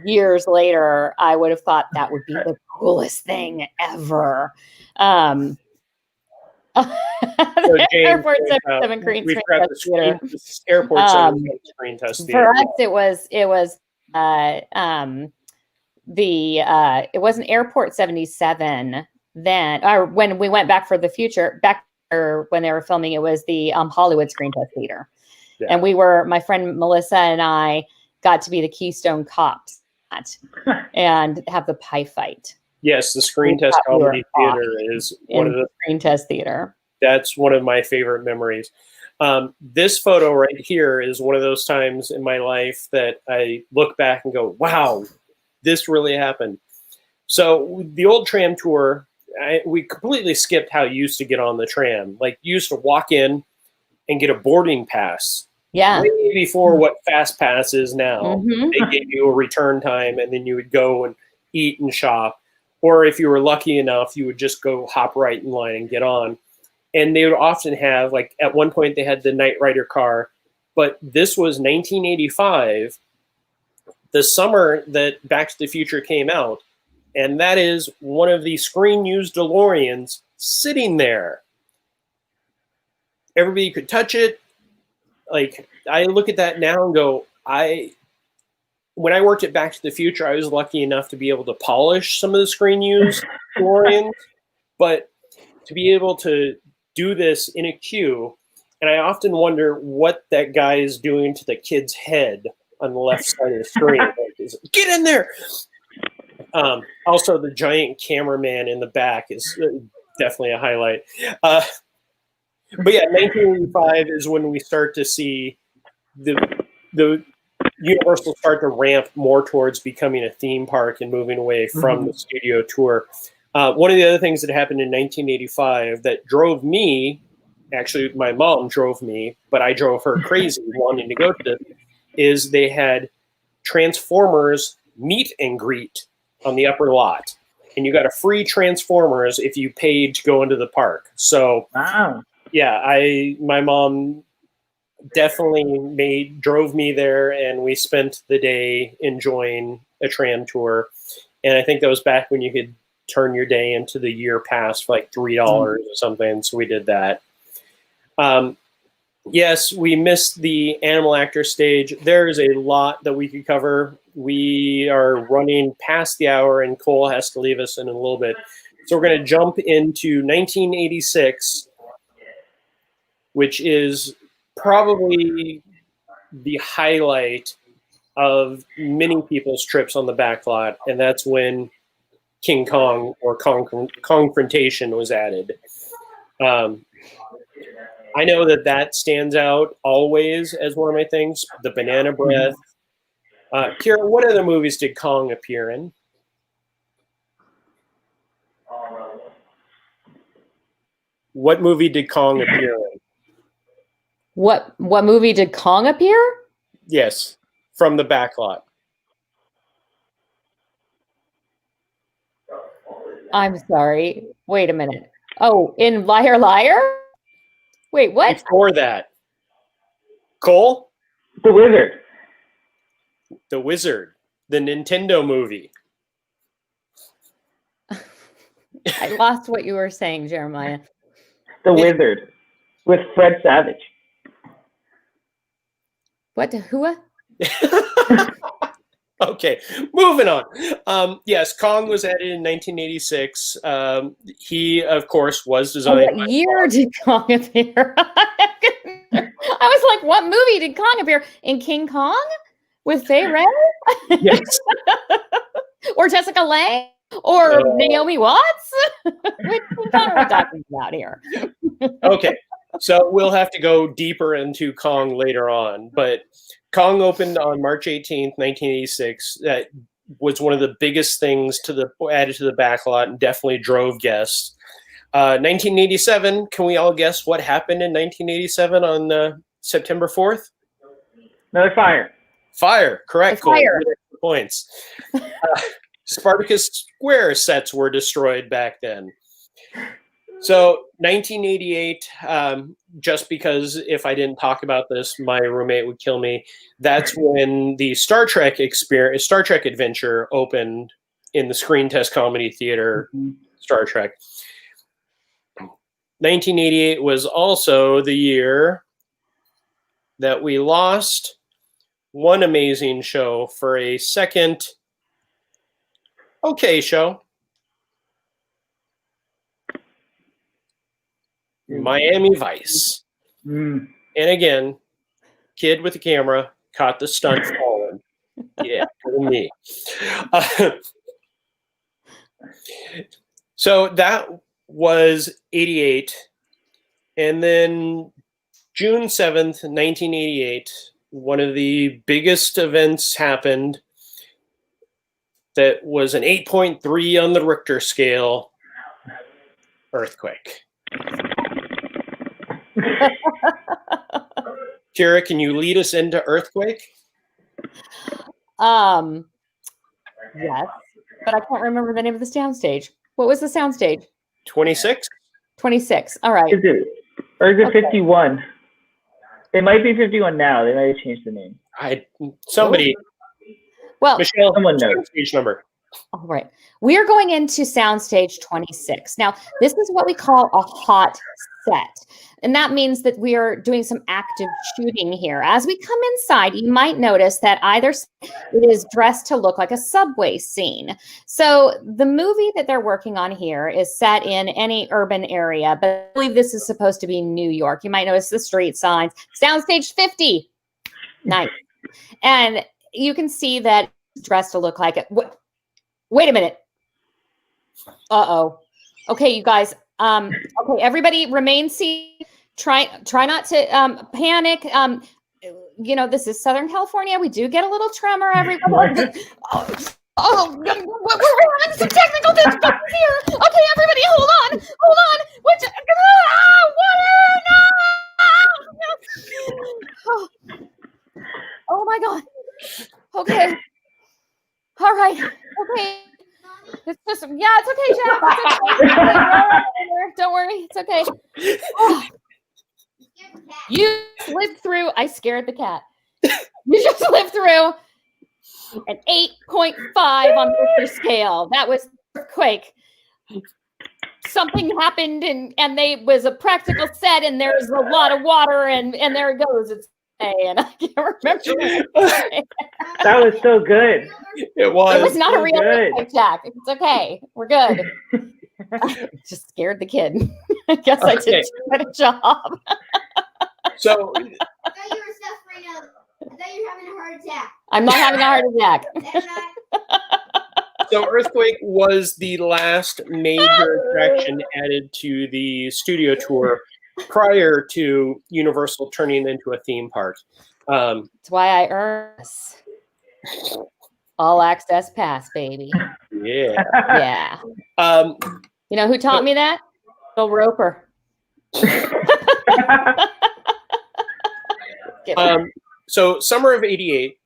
years later, I would have thought that would be the coolest thing ever. So James, Airport 77 we've screen got test theater. the Airport 77 screen test theater. For us, it was it wasn't Airport 77 then, or when we went back for the future, when they were filming, it was the Hollywood Screen Test Theater. Yeah. And my friend Melissa and I got to be the Keystone Cops and have the pie fight. Yes, the Screen Test Comedy Theater is one of the Screen Test Theater. That's one of my favorite memories. This photo right here is one of those times in my life that I look back and go, wow, this really happened. So the old tram tour, we completely skipped how you used to get on the tram. Like you used to walk in and get a boarding pass. Yeah. Way before what Fast Pass is now. Mm-hmm. They gave you a return time and then you would go and eat and shop. Or if you were lucky enough, you would just go hop right in line and get on. And they would often have, like at one point they had the Knight Rider car, but this was 1985, the summer that Back to the Future came out. And that is one of the screen-used DeLoreans sitting there. Everybody could touch it. Like, I look at that now and go, when I worked at Back to the Future, I was lucky enough to be able to polish some of the screen-used DeLoreans. But to be able to do this in a queue, and I often wonder what that guy is doing to the kid's head on the left side of the screen. Like, get in there! Also, the giant cameraman in the back is definitely a highlight. But yeah, 1985 is when we start to see the Universal start to ramp more towards becoming a theme park and moving away from the studio tour. One of the other things that happened in 1985 that drove me, actually my mom drove me, but I drove her crazy wanting to go to this, is they had Transformers meet and greet on the upper lot. And you got a free Transformers if you paid to go into the park. So, wow. Yeah, my mom definitely drove me there, and we spent the day enjoying a tram tour. And I think that was back when you could turn your day into the year pass for like $3 or something. So we did that. Yes, we missed the animal actor stage. There is a lot that we could cover. We are running past the hour, and Cole has to leave us in a little bit. So we're going to jump into 1986, which is probably the highlight of many people's trips on the Backlot, and that's when King Kong or Confrontation was added. I know that stands out always as one of my things. The Banana Breath. Kira, what other movies did Kong appear in? What movie did Kong appear in? What movie did Kong appear? Yes, from the Backlot. I'm sorry. Wait a minute. Oh, in Liar Liar? Wait, what? Before that. Cole? The Wizard. The Wizard. The Nintendo movie. I lost what you were saying, Jeremiah. The Wizard. With Fred Savage. What? Who? Okay, moving on. Yes, Kong was added in 1986. He, of course, was designed. What year did Kong appear? I was like, what movie did Kong appear in? King Kong with Fay Wray? Yes. Or Jessica Lange? Or Naomi Watts? Which Kong are we talking about here? Okay, so we'll have to go deeper into Kong later on, but Kong opened on March 18th, 1986. That was one of the biggest things added to the Backlot and definitely drove guests. 1987, can we all guess what happened in 1987 on September 4th? Another fire. Fire, correct. Fire. points. Spartacus Square sets were destroyed back then. So 1988, just because if I didn't talk about this, my roommate would kill me. That's when the Star Trek Adventure opened in the Screen Test Comedy Theater, Star Trek. 1988 was also the year that we lost one amazing show for a second okay show. Miami Vice. And again, kid with a camera caught the stunt falling. Yeah, me. So that was 88. And then June 7th, 1988, one of the biggest events happened that was an 8.3 on the Richter scale earthquake. Kira, can you lead us into earthquake? Yes, but I can't remember the name of the soundstage. What was the soundstage? 26? 26. All right. Is it 51? It might be 51 now. They might have changed the name. Somebody. Well, Michelle, someone knows. Stage number. All right. We are going into soundstage 26. Now, this is what we call a hot set. And that means that we are doing some active shooting here. As we come inside, you might notice that either side it is dressed to look like a subway scene. So the movie that they're working on here is set in any urban area, but I believe this is supposed to be New York. You might notice the street signs. Soundstage 50. Nice. And you can see that it's dressed to look like it. Wait a minute. Uh-oh. Okay, you guys. Okay, everybody remain seated. Try not to panic. You know, this is Southern California. We do get a little tremor every we're having some technical difficulties here. Okay, everybody, hold on. Water, no. Oh my God. Okay. All right. Okay. It's just, it's okay, Jack. It's okay. Don't worry. It's okay. Oh. You lived through, I scared the cat. You just lived through an 8.5 on the Richter scale. That was earthquake. Something happened and they was a practical set and there's a lot of water and there it goes. It's and I can't remember. That was so good. It was. It was not so a real good. earthquake, Jack. It's okay. We're good. Just scared the kid. I guess I did too good a job. So I thought you were suffering I thought you were having a heart attack. I'm not having a heart attack. That's right. So Earthquake was the last major attraction added to the studio tour prior to Universal turning into a theme park. That's why I earned this. All access pass, baby. Yeah. Yeah. You know who taught me that? Bill Roper. So summer of '88,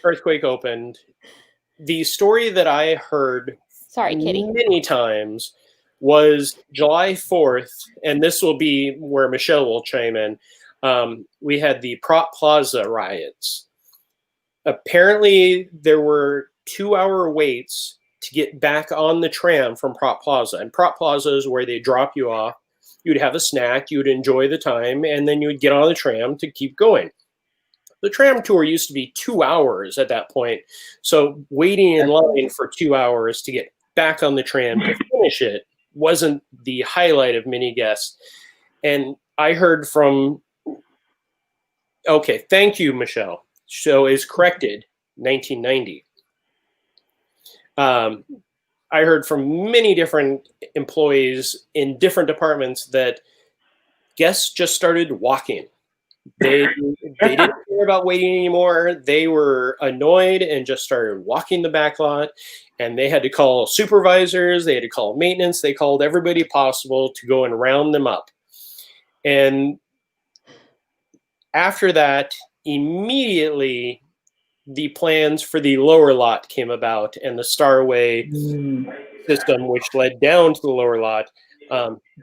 Earthquake opened. The story that I heard Sorry, Kitty. many times was July 4th, and this will be where Michelle will chime in. We had the Prop Plaza riots. Apparently, there were 2-hour waits to get back on the tram from Prop Plaza. And Prop Plaza is where they drop you off. You'd have a snack, you would enjoy the time, and then you would get on the tram to keep going. The tram tour used to be 2 hours at that point. So waiting in line for 2 hours to get back on the tram to finish it wasn't the highlight of many guests. And I heard from, okay, thank you, Michelle. So is corrected, 1990. I heard from many different employees in different departments that guests just started walking. They didn't care about waiting anymore. They were annoyed and just started walking the back lot. And they had to call supervisors. They had to call maintenance. They called everybody possible to go and round them up. And after that, immediately the plans for the lower lot came about, and the Starway system, which led down to the lower lot.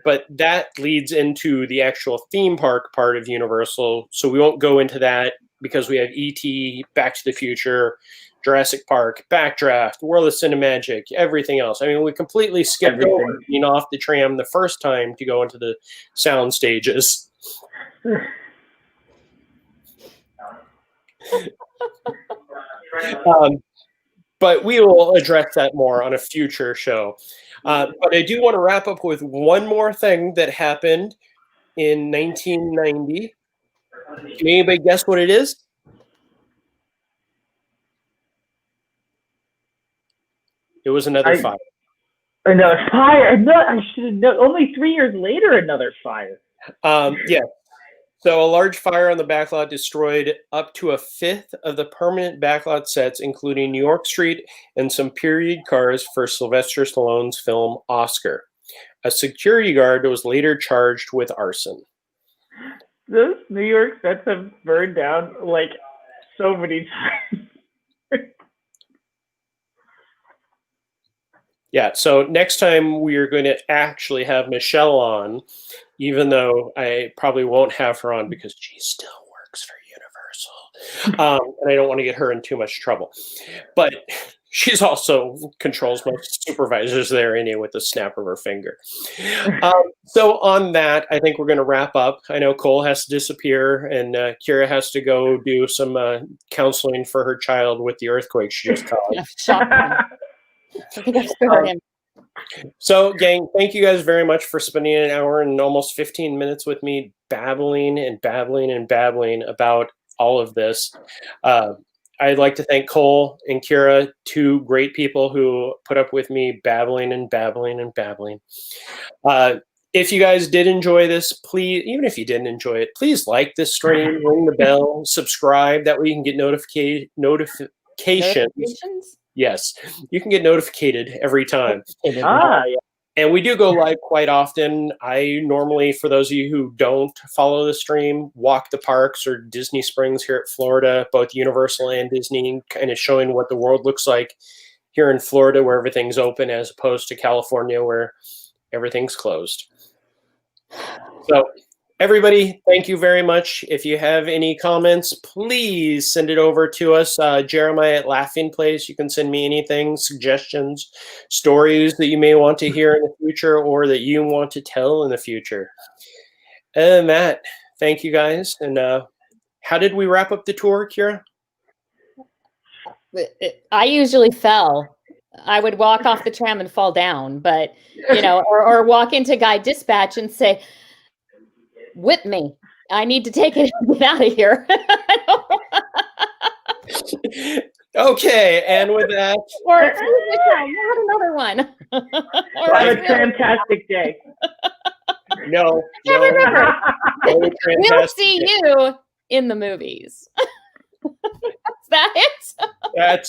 But that leads into the actual theme park part of Universal, so we won't go into that because we have E.T., Back to the Future, Jurassic Park, Backdraft, World of Cinemagic, everything else. I mean, we completely skipped over being off the tram the first time to go into the sound stages. But we will address that more on a future show. But I do want to wrap up with one more thing that happened in 1990. Can anybody guess what it is? It was another fire. Another fire? No, I should have known. Only 3 years later, another fire. Yeah. So a large fire on the backlot destroyed up to a fifth of the permanent backlot sets, including New York Street and some period cars for Sylvester Stallone's film Oscar. A security guard was later charged with arson. Those New York sets have burned down like so many times. Yeah, so next time we are going to actually have Michelle on, even though I probably won't have her on because she still works for Universal. And I don't want to get her in too much trouble. But she's also controls most supervisors there anyway with the snap of her finger. So on that, I think we're going to wrap up. I know Cole has to disappear and Kira has to go do some counseling for her child with the earthquake she just caused. So, gang, thank you guys very much for spending an hour and almost 15 minutes with me babbling about all of this. I'd like to thank Cole and Kira, two great people who put up with me babbling. If you guys did enjoy this, please, even if you didn't enjoy it, please like this stream, ring the bell, subscribe. That way you can get notifications. Yes, you can get notified every time. Yeah. And we do go live quite often. I normally, for those of you who don't follow the stream, walk the parks or Disney Springs here at Florida, both Universal and Disney, kind of showing what the world looks like here in Florida where everything's open as opposed to California where everything's closed. So everybody, thank you very much. If you have any comments, please send it over to us. Jeremiah at Laughing Place. You can send me anything, suggestions, stories that you may want to hear in the future or that you want to tell in the future. Other than that, thank you guys. And how did we wrap up the tour, Kira? I usually fell. I would walk off the tram and fall down, but, you know, or walk into Guy Dispatch and say, whip me. I need to take it and get out of here. Okay, and with that, or have another one. Have a fantastic day. No. Remember, we'll see you in the movies. That's it. That's it.